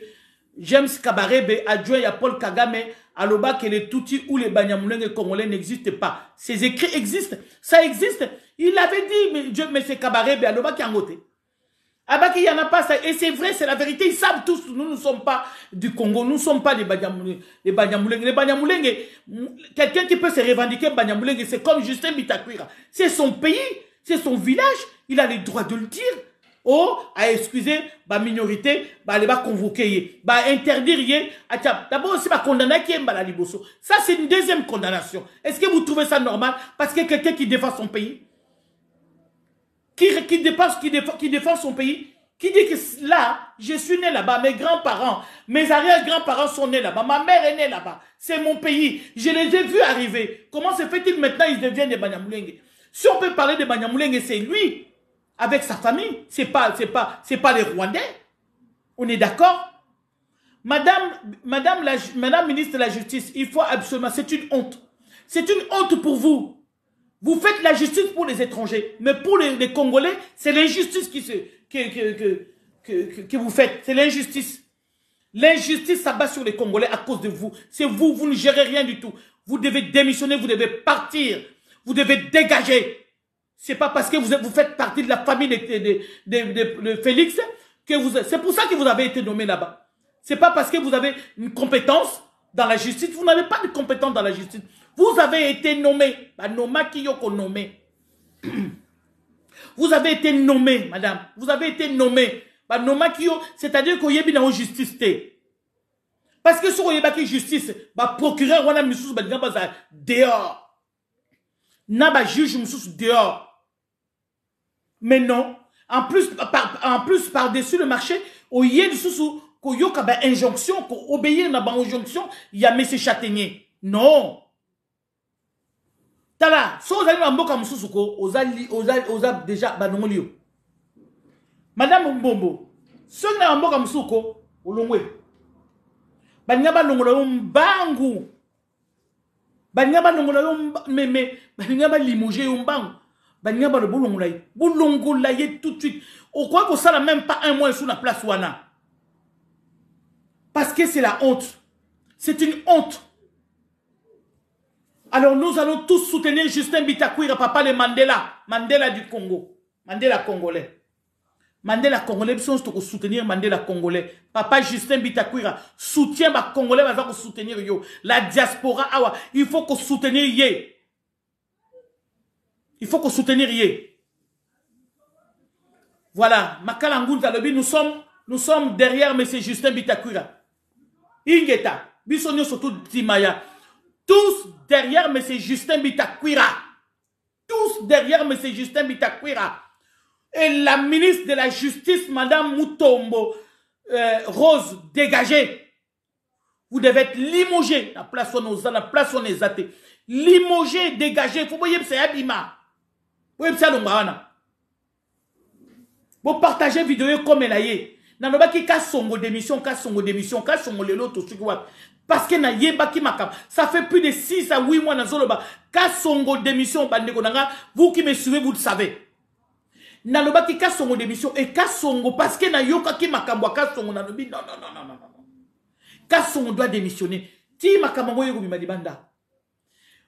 Speaker 1: James Kabarebe, adjoint à Paul Kagame, à l'Oba que les Tutsis ou les Banyamulenge congolais n'existent pas. Ces écrits existent. Ça existe. Il avait dit, M. Kabarebe, à l'Oba qui a ngoté. Abaki, il n'y en a pas ça. Et c'est vrai, c'est la vérité. Ils savent tous, nous ne sommes pas du Congo. Nous ne sommes pas des Banyamulenge. Les Banyamulenge, quelqu'un qui peut se revendiquer Banyamulenge, c'est comme Justin Bitakwira. C'est son pays, c'est son village. Il a le droit de le dire. Oh, à excuser, la minorité, elle va convoquer, interdire, d'abord aussi, condamner qui est la liboso. Ça, c'est une deuxième condamnation. Est-ce que vous trouvez ça normal? Parce que quelqu'un qui défend son pays, qui défend son pays, qui dit que là, je suis né là-bas, mes grands-parents, mes arrière-grands-parents sont nés là-bas, ma mère est née là-bas, c'est mon pays, je les ai vus arriver. Comment se fait-il maintenant, ils deviennent des Banyamulenge? Si on peut parler de Banyamulenge, c'est lui. Avec sa famille, c'est pas les Rwandais. On est d'accord? Madame ministre de la Justice, il faut absolument, c'est une honte. C'est une honte pour vous. Vous faites la justice pour les étrangers, mais pour les Congolais, c'est l'injustice que vous faites. C'est l'injustice. L'injustice s'abat sur les Congolais à cause de vous. C'est vous, vous ne gérez rien du tout. Vous devez démissionner, vous devez partir. Vous devez dégager. C'est pas parce que vous faites partie de la famille de Félix que vous... C'est pour ça que vous avez été nommé là-bas. C'est pas parce que vous avez une compétence dans la justice. Vous n'avez pas de compétence dans la justice. Vous avez été nommé. Vous avez été nommé, madame. Vous avez été nommé. C'est-à-dire qu'il y a une justice. Parce que sur le justice, procureur, on a mis dehors. N'a juge dehors. Mais non, en plus par-dessus le marché, il y a une injonction, pour obéir à une injonction, il y a M. Châtaignier. Non. Tala, si vous avez un mot comme Soussouko, vous avez déjà banongolio. Madame Mbombo, si vous avez un mot comme Soussouko, vous l'avez. Banyaba nongolo mbangu. Banyaba nongolo mais banyaba limogé mbangu. Banyaba le boulongolaye tout de suite. Au quoi que ça n'a même pas un mois sous la place Wana. Parce que c'est la honte. C'est une honte. Alors nous allons tous soutenir Justin Bitakwira, papa de Mandela. Mandela du Congo. Mandela congolais. Mandela congolais, nous allons soutenir Mandela congolais. Papa Justin Bitakwira, soutient ma congolais, mais va soutenir yo. La diaspora, il faut qu'on soutenir yé. Il faut qu'on soutenir yé. Voilà, Makalangoun Zalobi, nous sommes derrière M. Justin Bitakwira. Ingeta, Bissonio surtout Timaya. Tous derrière M. Justin Bitakwira. Tous derrière M. Justin Bitakwira. Et la ministre de la Justice, Madame Mutombo, Rose, dégagée. Vous devez être limogé. La place où on est athées. Limogé, dégagé. Vous voyez, c'est Abima. Vous voyez, c'est Lombaana. Vous partagez la vidéo comme elle a eu. Nanobaki ka songo d'émission, ka songo lelo to sukiwa. Parce que na yeba ki makam. Ça fait plus de 6 à 8 mois na zoloba. Ka songo d'émission bandeko nanga. Vous qui me suivez, vous le savez. Nanobaki ka songo d'émission et ka songo parce que na yoka ki makambwa ka songo nanobi. Non. Ka songo doit démissionner. Ti makambo yego bimadibanda.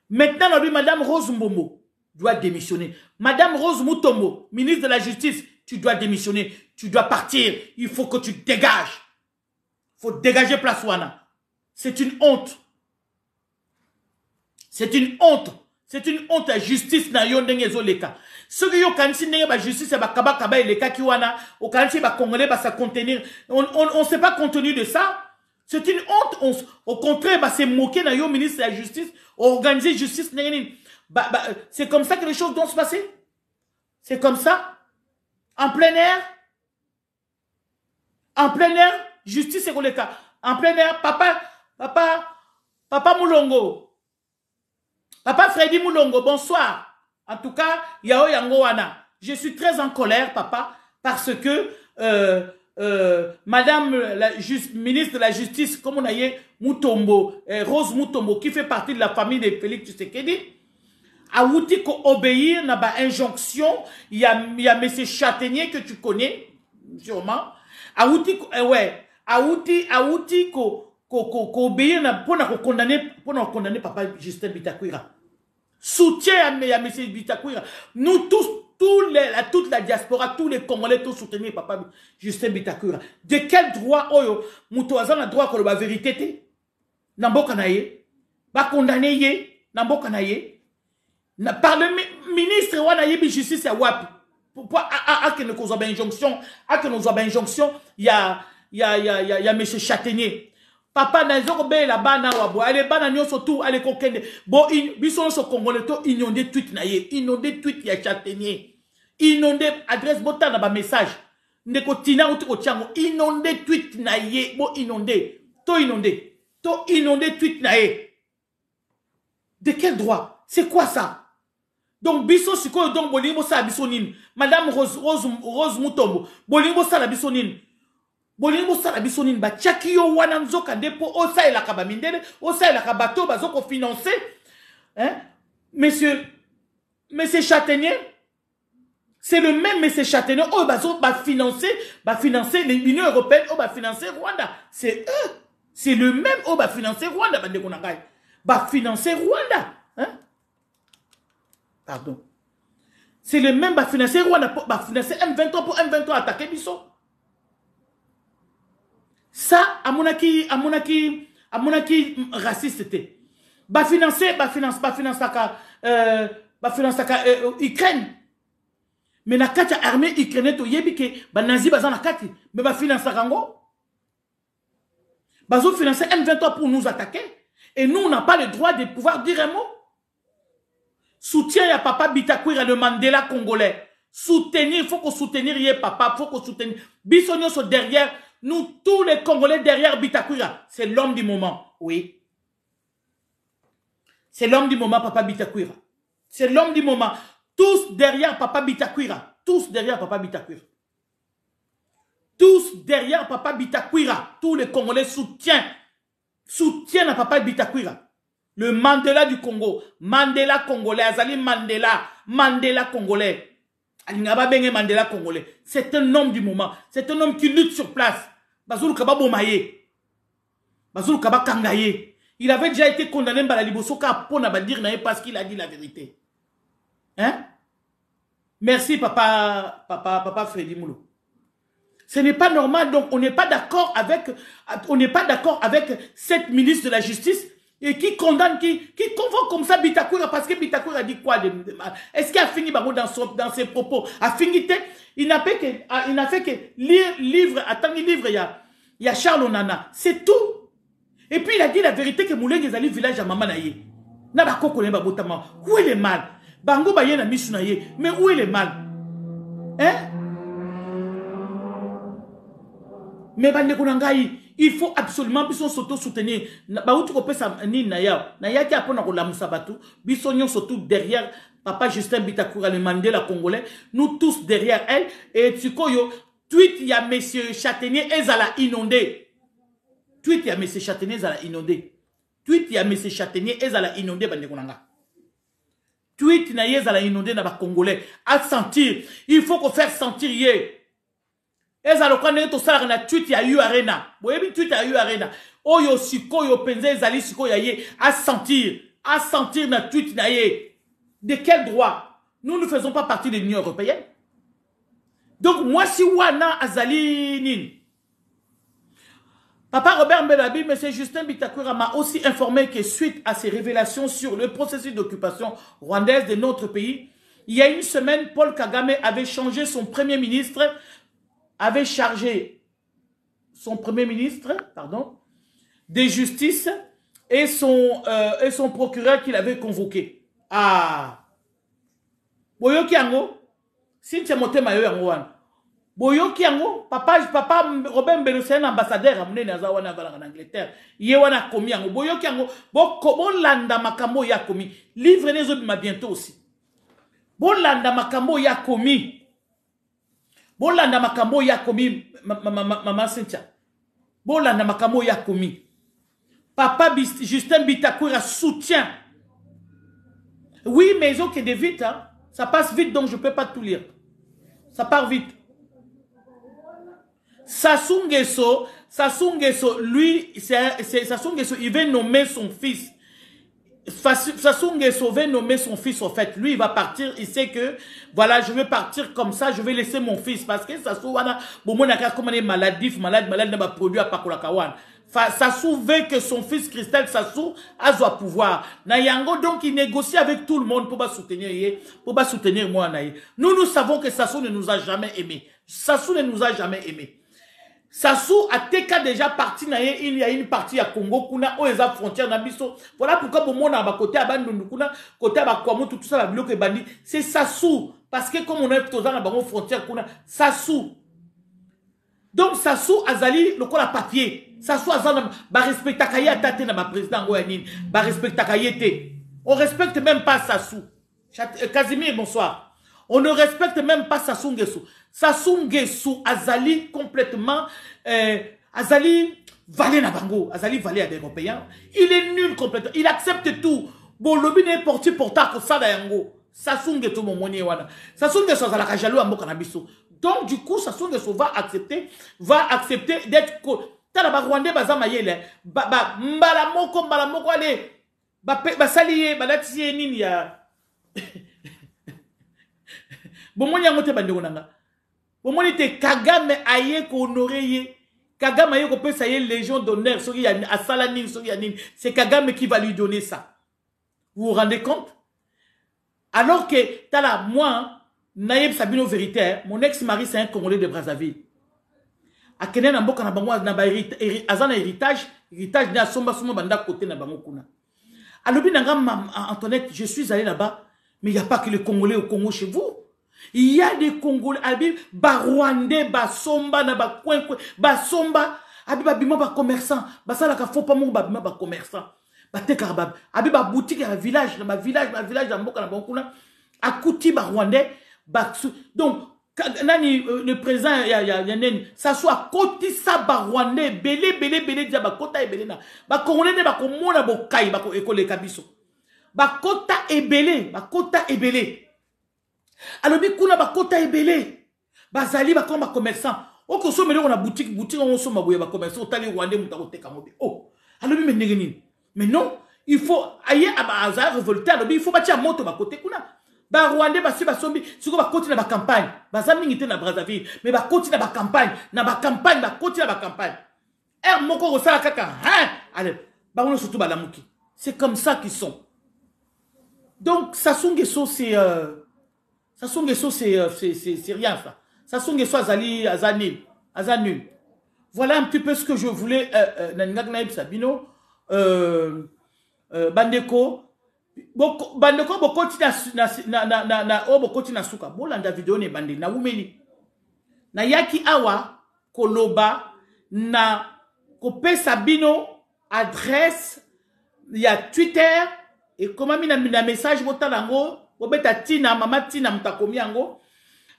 Speaker 1: Maintenant, Madame Rose Mbombo doit démissionner. Madame Rose Mutombo, ministre de la Justice, tu dois démissionner. Tu dois partir. Il faut que tu dégages. Il faut dégager place Wana. C'est une honte. C'est une honte. C'est une honte à justice na yondenge zoleka. Ceux qui ont kansi nenge ba justice ba kaba et les cas qui wana au kansi ba congolais ba ça contenir. On sait pas contenu de ça. C'est une honte. Au contraire, c'est moquer na yo ministre de la Justice, organiser justice. C'est comme ça que les choses doivent se passer. C'est comme ça. En plein air. En plein air, justice et koleka. En plein air, papa Moulongo. Papa Freddy Moulongo, bonsoir. En tout cas, Yao Yango Wana. Je suis très en colère, papa, parce que Madame la ministre de la Justice, comme on a dit, Mutombo, Rose Mutombo, qui fait partie de la famille de Félix Tshisekedi, a outi qu'on obéir n'a pas injonction. Il y a M. Châtaignier que tu connais, sûrement. A outi, ouais, Aouti ko obéir pour condamner papa Justin Bitakwira. Soutien à M. Bitakwira. Nous tous, toute la diaspora, tous les Congolais, tous soutenir papa Justin Bitakwira. De quel droit, Moutouazan a droit à la vérité? Namboka naye, ba condamné ye, namboka naye. Par le ministre wana yebi justice ya wapi. Pourquoi que nous avons une injonction, il y a M. Châtaignier. Papa nazo be la bana wabo, ale bana nyonso tout ale kokende. Bon bison so congolais to inondé tweet na ye, inondé tweet ya Châtaignier. Inondé adresse bota na ba message. Ndeko tina uti ko tiango inondé tweet na ye, bo inondé. To inondé tweet na ye. De quel droit? C'est quoi ça? Donc biso siko donc bolingo sa bisonine. Madame Rose Mutombo, bolingo sa la bisonine. Bolingo sa la bisonine ba tchakiyo wana nzoka depo osa ela kaba mindele, osa ela kabato bazoko financer. Hein? Monsieur Châtaignier, c'est le même monsieur Châtaignier va financer l'Union européenne, va financer Rwanda. C'est eux. C'est le même va financer Rwanda va financer Rwanda. Hein? Pardon. C'est le même va financer Rwanda va financer M23 pour M23 attaquer Bisso. Ça à mon raciste était. Va financer Ukraine. Mais na kati armée ukrainienne to yebi ke ba nazi bazan na kati mais ba financer kango. Bazo financer M23 pour nous attaquer et nous on n'a pas le droit de pouvoir dire un mot. Soutien à papa Bitakwira le Mandela congolais. Soutenir, il faut qu'on soutenir yé papa, il faut qu'on soutenir. Bissonio sont derrière nous tous les Congolais derrière Bitakwira. C'est l'homme du moment, oui. C'est l'homme du moment papa Bitakwira. C'est l'homme du moment. Tous derrière papa Bitakwira. Tous derrière papa Bitakwira. Tous derrière papa Bitakwira. Tous les Congolais soutiennent à papa Bitakwira. Le Mandela du Congo. Mandela congolais. Azali Mandela congolais. Mandela congolais. C'est un homme du moment. C'est un homme qui lutte sur place. Bazoulou Kaba Bomaye. Bazoulou Kaba Kangaye. Il avait déjà été condamné par la Libosoka pour ne dire parce qu'il a dit la vérité. Hein? Merci papa Freddy Moulou. Ce n'est pas normal, donc on n'est pas d'accord avec cette ministre de la Justice et qui condamne, qui convoque comme ça Bitakwira parce que Bitakwira a dit quoi de mal. Est-ce qu'il a fini dans ses propos? A fini, il n'a fait que lire livre, il y a Charles Onana, c'est tout. Et puis il a dit la vérité que Moulin est allé village à Mamanaye. Où est le mal? Bango Baye na Misunaye, mais où est le mal? Hein? Mais il faut absolument bison s'auto-soutenir. Surtout derrière papa Justin Bitakwira le Mandela congolais. Nous tous derrière elle. Et Tsukoyo, tweet il y a monsieur Châtaignier ezala inondé. Tweet il y a monsieur Châtaignier ezala inondé. Tweet il y a monsieur Châtaignier ezala inondé bandekonanga. Tweet na ezala inondé na ba congolais. À sentir, il faut qu'on fasse sentir yé. Ezalo kwa nene to sala na tweet ya U Arena. Boyebi tweet ya U Arena. Oyo siko yo penze ezali siko ya ye à sentir na tweet na ye. De quel droit? Nous ne faisons pas partie de l'Union européenne. Donc moi si wana azali nin. Papa Robert Mbelabi, M. Justin Bitakwira m'a aussi informé que suite à ces révélations sur le processus d'occupation rwandaise de notre pays, il y a une semaine, Paul Kagame avait changé son premier ministre de justice et son procureur qu'il avait convoqué. Ah. Boyoki yango, Cynthia Motema yo yango wana. Boyoki yango, papa Robert Mbelo c'est un ambassadeur amune naza wana en Angleterre. Ye wana komi yango. Boyoki yango, bon landa makambo ya komi. Livre les autres bientôt aussi. Bon landa makambo ya komi. Bolanda makambo ya komi maman Cynthia. Bolanda makambo ya komi. Papa Justin Bitakwira soutient. Oui, mais ok, de vite, hein. Ça passe vite, donc je ne peux pas tout lire. Ça part vite. Sassou Sassou Nguesso, lui, Sassou Nguesso, il veut nommer son fils. Sassou Nguesso veut nommer son fils, en fait. Lui, il va partir, il sait que, voilà, je vais partir comme ça, je vais laisser mon fils. Parce que Sassou, voilà, bon, mon akar, comme on est maladif, malade, n'a pas produit à Pakolakawan. Sassou veut que son fils Christelle Sassou a son pouvoir. Nayango, donc, il négocie avec tout le monde pour soutenir moi, Naye. Nous savons que Sassou ne nous a jamais aimés. Sassou ne nous a jamais aimés. Sassou a TK déjà parti, il y a une partie à Congo, kuna, où les frontières na biso. Voilà pourquoi pour moi, à côté à Bandundu, kuna, côté à Bakwamo, tout ça, la bloc et bandi. C'est Sassou. Parce que comme on est tous dans la frontière, kuna, Sassou. Donc Sassou Azali, le quoi la papier. Sassou Azali, ba respecte Kaya tate na ma président Goyanin, ba respecte Kaya te. On respecte même pas Sassou. Casimir, bonsoir. On ne respecte même pas Sassou Nguesso. Sassou Nguesso Azali complètement, Azali valé na bango, Azali valé à des Européens. Il est nul complètement. Il accepte tout. Bon, le bin est porté pour ta pour ça d'ayango. Sassou Nguesso mon moni wana. Sassou Nguesso Azala kajalou ambo kanabiso. Donc du coup, Sassou Nguesso va accepter d'être tala ba Rwandais bazama yele. Mbala moko ale. Ba saliye balatiye nini ya. Bon, moi, yangote bandeko nanga. Bon, moi, te Kagame aye ko honoré. Kagame aye ko pesa ye légion d'honneur. C'est Kagame qui va lui donner ça. Vous vous rendez compte? Alors que, tala, moi, Naïb Sabino vérité, mon ex-mari, c'est un Congolais de Brazzaville. A Kenya na mboka na bango azana héritage na somba banda côté na bango kuna. Alobi nanga Antoinette, je suis allé là-bas, mais il n'y a pas que les Congolais au Congo chez vous. Il y a des Congolais, ba Rwandais, ba somba, na ba coin, ba somba, ba bima ba commerçant, ba salaka faut pas mon ba bima ba commerçant, ba tekarabab, ba boutique à village, na ba village na mboka na bankuna, akuti ba Rwandais, ba donc nani le président ya ça soit koti sa ba Rwandais, belé dia ba kota e belé na, ba Congolais ba ko mona bo kai ba ko école kabiso, ba kota e belé. Alors, kuna ba kota ebele. Bazali ba comme commerçant. O ko so mele on a boutique on so maboye ba commerçant o tali Rwandais muta ko teka mobe. Oh. Alors me negenini. Mais non, il faut aye aba azar révolter alors il faut batia moto ba côté kuna. Ba Rwandais ba si ba sombi, siko ba koti na ba campagne. Ba zami ngite na Brazzaville, mais ba koti na ba campagne, ba koti na ba campagne. Moko ko sala kaka, hein? Allez, ba on surtout ba lamuki. C'est comme ça qu'ils sont. Donc Sassou Nguesso Sassou Nguesso, c'est rien ça. Sassou Nguesso Azanil. Voilà un petit peu ce que je voulais. Naïb Sabino. Bandeko. Bandeko, bokoti na suka. Bolanda video ne bande. Na umeni. Na yaki awa, koloba, na kope Sabino, adresse, il y a Twitter, et comment mi na message botalango, Bobeta Tina, Mama Tina Mtakomi yango.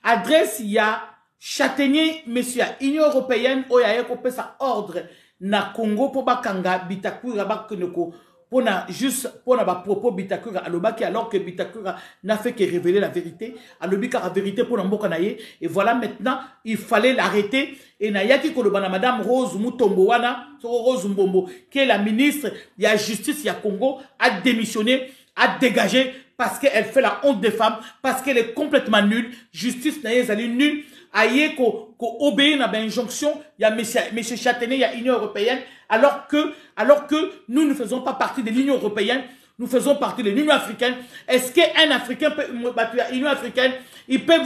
Speaker 1: Adresse, il y a Châtaignier, monsieur, Union Européenne, Oya Ekope sa ordre na Congo pour bakanga Bitakura bakunoko pour na juste pour na ba propos Bitakura alobaki alors que Bitakura n'a fait que révéler la vérité. Alobika la vérité pour Namboka naye et voilà maintenant il fallait l'arrêter et na yaki kolobana madame Rose Mutombo wana Rose Mbombo qui est la ministre de la justice ya Congo a démissionné, a dégagé parce qu'elle fait la honte des femmes, parce qu'elle est complètement nulle. Justice n'est pas nulle. Aïe, qu'on obéit à l'injonction, il y a monsieur Châtaignier, il y a l'Union Européenne, alors que nous ne faisons pas partie de l'Union Européenne, nous faisons partie de l'Union Africaine. Est-ce qu'un Africain peut battre l'Union Africaine, il peut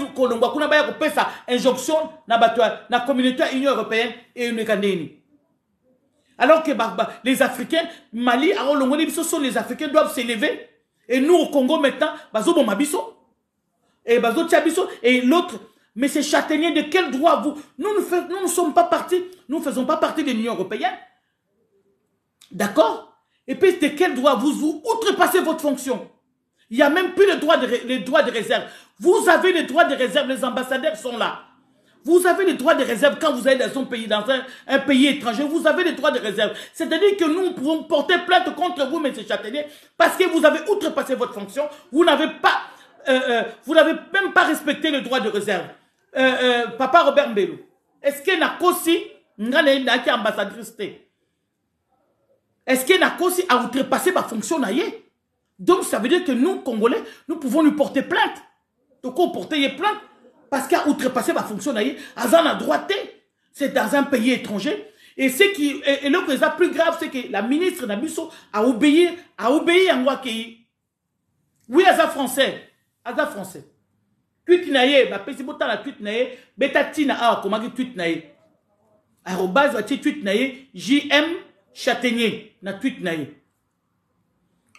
Speaker 1: sa injonction dans la communauté de l'Union Européenne et une Canadienne. Alors que les Africains, Mali, les Africains doivent s'élever. Et nous au Congo maintenant, bazo mabiso et bazo tiabiso et l'autre, mais c'est Châtaignier, de quel droit vous? Nous ne sommes pas partis, nous ne faisons pas partie de l'Union Européenne. D'accord? Et puis de quel droit vous outrepassez votre fonction? Il n'y a même plus les droits de réserve. Vous avez les droits de réserve, les ambassadeurs sont là. Vous avez les droits de réserve quand vous allez dans un pays, un pays étranger. Vous avez les droits de réserve. C'est-à-dire que nous pouvons porter plainte contre vous, M. Châtaignier, parce que vous avez outrepassé votre fonction. Vous n'avez même pas respecté le droit de réserve. Papa Robert Mbello, est-ce qu'il n'a qu'aussi Ngane na ki ambassadrice te. Est-ce qu'il a aussi à outrepasser ma fonction naïe? Donc ça veut dire que nous, Congolais, nous pouvons lui porter plainte. Donc on porter plainte parce qu'il a outrepassé ma fonction naïe. Azan a droité. C'est dans un pays étranger. Et ce qui est le plus grave, c'est que la ministre Nabiso a obéi à Ngwakei. Oui, Azan français. Azan français. Tweet naïe, bah pesi botan la tweet naïe, beta tina a comment tweet naïe. Arrobase va tweet naïe, JM Châtaignier, na tweet naïe.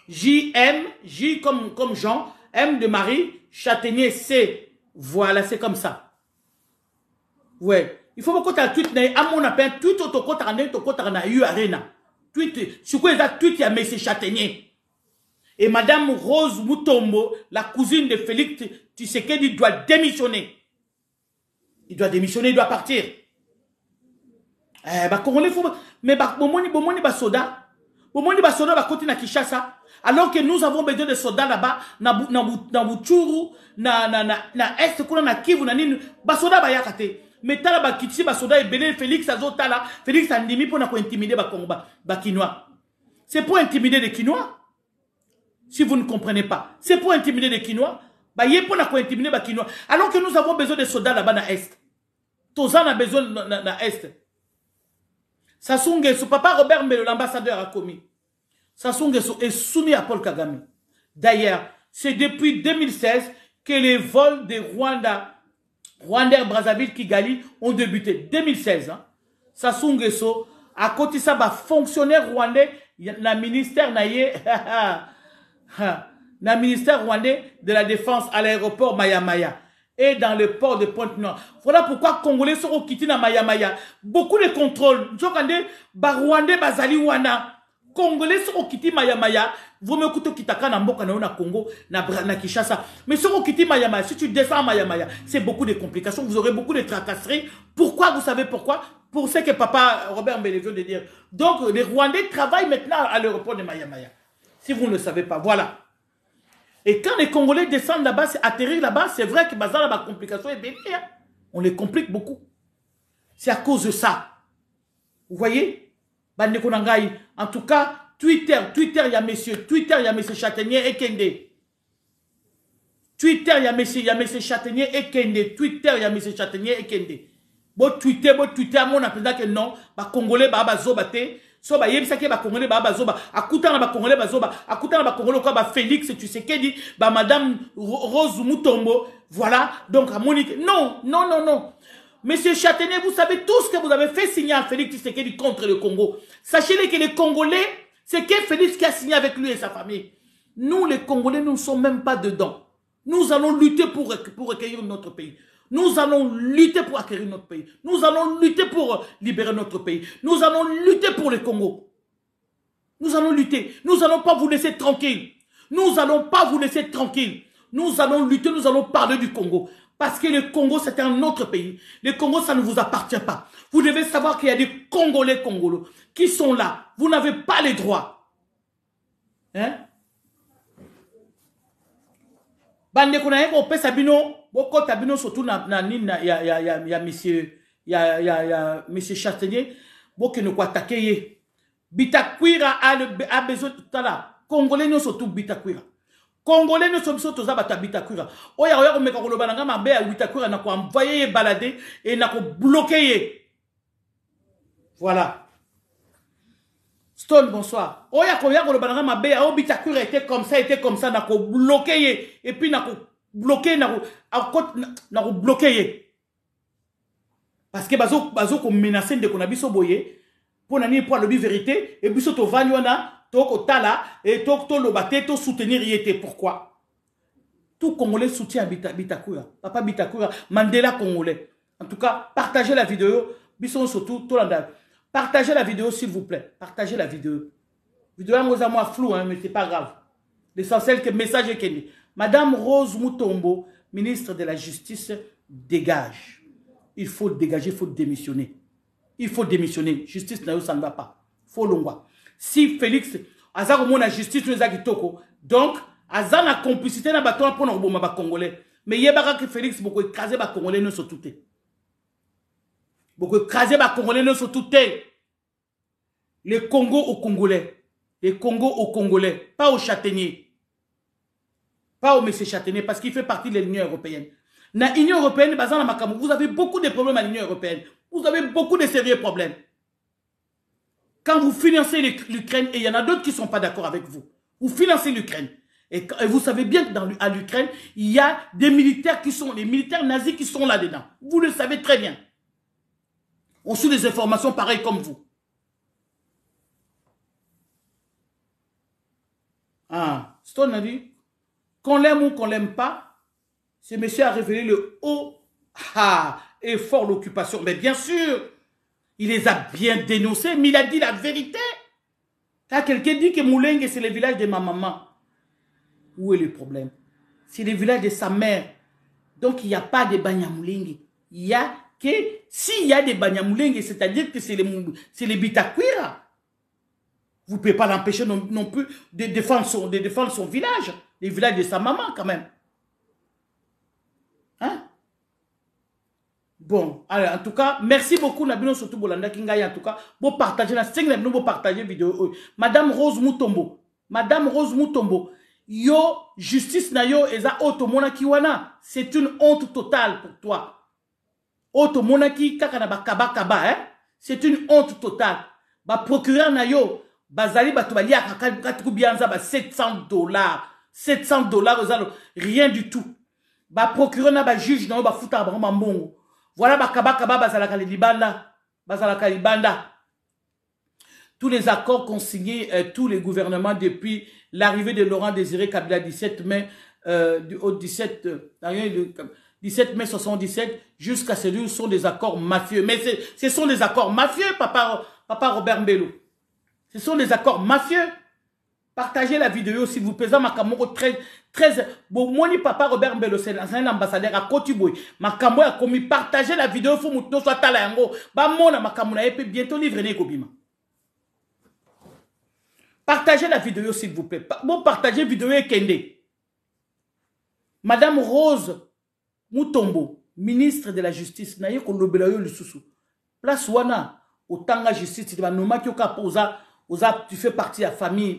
Speaker 1: JM, J comme Jean, M de Marie, Châtaignier C. Voilà, c'est comme ça. Ouais. Il faut que tu tweet naïe, à mon appel, tweet au toko tarné, toko tarna eu arena. Tweet, sur quoi ils a tweet, il y a M. Châtaignier. Et Madame Rose Mutombo, la cousine de Félix Tshisekedi, doit démissionner. Il doit démissionner, il doit partir. Bah, Congolais, faut... Mais bah, bomoni basoda. Bomoni basoda va continuer à Kinshasa. Alors que nous avons besoin de soldats là-bas, na Butchuru, na Est, na Kivu, na Ninu. Basoda ba yakate. Mais tala ba kitsi basoda et belé Félix azotala. Félix andimi pour na ko intimider ba Congo ba Kinois. C'est pour intimider les Kinois. Si vous ne comprenez pas, c'est pour intimider les Kinois. Bah, y est pour intimider les Kinois. Alors que nous avons besoin de soldats là-bas dans l'Est. Tozan a besoin dans l'Est. Sassou Nguesso, papa Robert Melo, l'ambassadeur a commis. Sassou Nguesso est soumis à Paul Kagame. D'ailleurs, c'est depuis 2016 que les vols de Rwanda, Brazzaville, Kigali ont débuté. 2016. Hein. Sassou Nguesso, à côté de ça, fonctionnaire rwandais, le ministère naïe. Le ministère rwandais de la défense à l'aéroport Maya et dans le port de Pointe-Noire. Voilà pourquoi Congolais sont quittés dans Maya. Beaucoup de contrôles. Rwandais bazali wana. Congolais sont quittés Maya. Vous me écoutez kitaka na mboka na Congo na Kinshasa. Mais sont quittés Maya. Si tu descends à Maya, c'est beaucoup de complications. Vous aurez beaucoup de tracasseries. Pourquoi? Vous savez pourquoi? Pour ce que papa Robert Mbele vient de dire. Donc les Rwandais travaillent maintenant à l'aéroport de Maya. Si vous ne le savez pas, voilà. Et quand les Congolais descendent là-bas, atterrir là-bas, c'est vrai que bazar la complication est bien. On les complique beaucoup. C'est à cause de ça. Vous voyez? En tout cas, Twitter, il y a monsieur Châtaignier et Kende. Twitter, il y a monsieur Châtaignier et Kende. Twitter, il y a monsieur Châtaignier et Kende. Bon Twitter, mon appel que non, bah Congolais, bah zobate. So ba yebisa ke ba Congolais ba zoba akutana ba Congolais ba zoba akutana ba Congolais quoi ba Félix tu sais qu'elle dit ba Madame Rose Mutombo voilà donc à Monique non Monsieur Châtaignier, vous savez tout ce que vous avez fait signer à Félix Tshisekedi contre le Congo. Sachez-le que les Congolais, c'est que Félix qui a signé avec lui et sa famille. Nous les Congolais, nous ne sommes même pas dedans. Nous allons lutter pour recueillir notre pays. Nous allons lutter pour acquérir notre pays. Nous allons lutter pour libérer notre pays. Nous allons lutter pour le Congo. Nous allons lutter. Nous n'allons pas vous laisser tranquille. Nous n'allons pas vous laisser tranquille. Nous allons lutter, nous allons parler du Congo. Parce que le Congo, c'est un autre pays. Le Congo, ça ne vous appartient pas. Vous devez savoir qu'il y a des Congolais qui sont là. Vous n'avez pas les droits. Hein? Bande konaye ko pesa bino boko tabino surtout na ya monsieur Châtaignier boke ne ko attaquer ye Bitakwira a besoin tout à l'heure Congolais nous surtout Bitakwira Congolais nous sommes surtout za bata Bitakwira oya ko meka ko lobananga mabe ya Bitakwira na ko envoyer balader et na ko bloquer voilà. Stone, bonsoir. Oya koya ko lobananga mabe ya Bitakwira était comme ça na ko bloquer et puis na ko bloquer na ko bloquer parce que bazo ko menacer de ko na biso boye pour na ni pour le vérité et biso to vanyona to ko tala et to lobate to soutenir yete pourquoi tout Congolais soutient Bitakwira papa Bitakwira Mandela Congolais en tout cas partagez la vidéo biso surtout to landa. Partagez la vidéo, s'il vous plaît. Partagez la vidéo. Vidéo est moi flou, hein, mais c'est pas grave. L'essentiel que le message est qu'il Madame Rose Mutombo, ministre de la Justice, dégage. Il faut dégager, il faut démissionner. Il faut démissionner. Justice, ça ne va pas. Il faut l'ongwa. Si Félix, Azar la justice, nous a kitoko. Donc, Azar la complicité na bâton pour nous Congolais. Mais il y a que Félix beaucoup écrasé par Congolais, nous sont tout. Beaucoup écraser les Congolais ne sont tout. Les Congo aux Congolais. Les Congo aux Congolais. Pas aux châtaigniers. Pas au monsieur châtaignier parce qu'il fait partie de l'Union européenne. Dans l'Union européenne, vous avez beaucoup de problèmes à l'Union européenne. Vous avez beaucoup de sérieux problèmes. Quand vous financez l'Ukraine, et il y en a d'autres qui ne sont pas d'accord avec vous, vous financez l'Ukraine. Et vous savez bien qu'à l'Ukraine, il y a des militaires les militaires nazis qui sont là-dedans. Vous le savez très bien. On suit des informations pareilles comme vous. Ah, Stone a dit, qu'on l'aime ou qu'on l'aime pas, ce monsieur a révélé le haut et fort l'occupation. Mais bien sûr, il les a bien dénoncés, mais il a dit la vérité. Quand quelqu'un dit que Moulengue, c'est le village de ma maman, où est le problème? C'est le village de sa mère. Donc, il n'y a pas de Banyamulenge. Il y a que, s'il y a des Banyamulenge, c'est-à-dire que c'est les Bitakwira. Vous ne pouvez pas l'empêcher non plus de défendre son village, le village de sa maman quand même. Hein? Bon, alors, en tout cas, merci beaucoup, Nabino, surtout Bolanda Kingaï, en tout cas, pour partager la 5 pour partager la vidéo. Madame Rose Mutombo, yo, justice na yo, eza auto monaki wana, c'est une honte totale pour toi. Auto monaki, kakana ba kaba, hein? C'est une honte totale. Ba procureur na yo, bazali batubali akakoubianza ba $700. $700, rien du tout. Ba procureur na ba juge na yo, ba futa ba mbongo. Voilà bakaba bazalaka libanda. Tous les accords qu'ont signés tous les gouvernements depuis l'arrivée de Laurent Désiré Kabila 17 mai 17 mai 77 jusqu'à celui-là sont des accords mafieux. Mais ce sont des accords mafieux, papa Robert Mbello. Ce sont des accords mafieux. Partagez la vidéo s'il vous plaît. Makamoko 13. Bon, moi, papa Robert Mbello, c'est un ambassadeur à Kotiboy. Makambo a commis. Partagez la vidéo. Il faut que soit talayango. Ba mona makamona et puis bientôt livrer Kobima. Partagez la vidéo s'il vous plaît. Bon, partagez la vidéo et Kende. Madame Rose Mutombo, ministre de la Justice, naye ko lobela yo lisusu. Place wana otanga justice ba noma ki okapoza. Tu fais partie de la famille,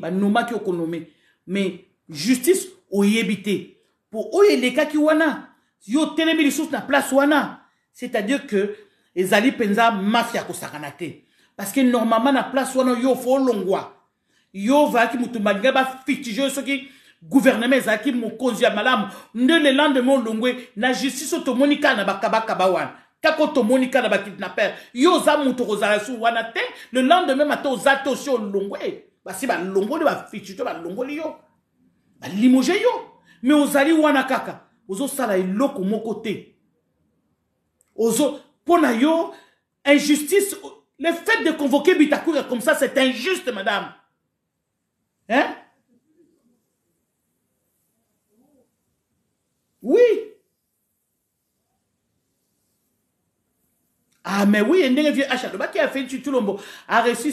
Speaker 1: mais justice au yébité. Pour eux, les cas qui wana, yo télémi les sources na place wana. C'est-à-dire que les ali penza mafia ko sakanate. Parce que normalement na place wana yo fo longwa. Yo va ki mutumbaga ba fitijo ce qui gouvernement ezaki mo konzi ya malamu. Ne le lendemain longwe na justice otomonika na bakaba wana. Kako tomonika na ba kidnapper yo za muto kozala su wana te le lendemain matin aux attention longwe basi ba longoli ba fichito ba longoli yo ba limoger yo mais ozali wana kaka ozo sala iloko moko te ozo pona yo injustice. Le fait de convoquer Bitakwira comme ça c'est injuste madame, hein? Oui. Ah, mais oui, il y a un vieux Achaloba qui a fait Chutulombo, a reçu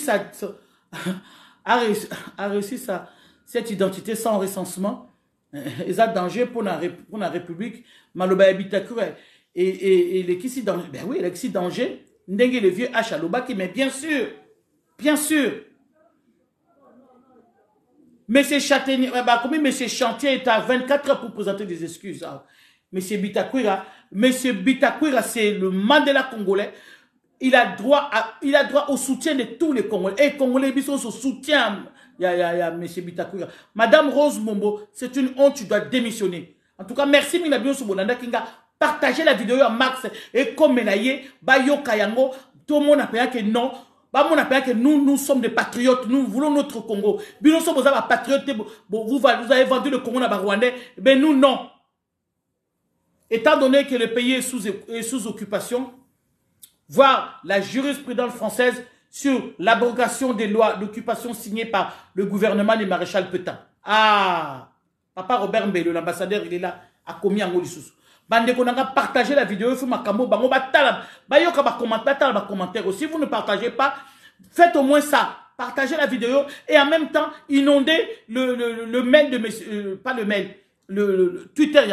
Speaker 1: cette identité sans recensement. Et ça, danger pour la République. Maloba Bitakwira et les qui s'y danger. Ben oui, les qui s'y danger. N'engue le vieux Achaloba qui, mais bien sûr. Mais ces châtaigniers, comme M. Chantier est à 24 heures pour présenter des excuses. Monsieur Bitakwira, c'est le Mandela congolais. Il a droit au soutien de tous les Congolais. Et les Congolais, ils sont au soutien. Il y a M. Bitakwira. Madame Rose Mombo, c'est une honte, tu dois démissionner. En tout cas, merci Minabio Subonanda Kinga. Partagez la vidéo à Max et comme Menaye, Bayo Kayango, tout le monde a payé que non. Que nous sommes des patriotes, nous voulons notre Congo. Nous sommes des patriotes, vous avez vendu le Congo à Rwandais, mais nous non. Étant donné que le pays est sous occupation, voir la jurisprudence française sur l'abrogation des lois d'occupation signées par le gouvernement du maréchal Pétain. Ah, papa Robert Mbello, l'ambassadeur, il est là, a commis en sous. Bande qu'on a partagé la vidéo, il faut makambo, bango batala, bayoka ba commentaire aussi. Si vous ne partagez pas, faites au moins ça. Partagez la vidéo et en même temps inondez le mail de monsieur, pas le mail. Le Twitter, il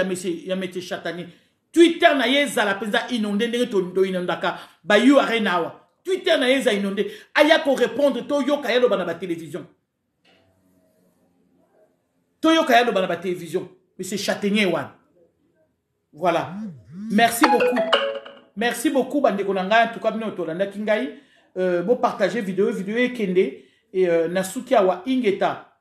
Speaker 1: y a M. Chatani. Twitter na yeza la penza inondé ndenge tondo inondaka ba yu arenawa. Twitter na yeza inondé aya ko répondre to yo kayelo bana ba télévision. To yo kayelo bana ba télévision. Monsieur Châtaignier wan. Voilà. Merci beaucoup. Merci beaucoup bandeko nanga en tout cas bino to landa kingai bo partager vidéo et kende et nasuki awa ingeta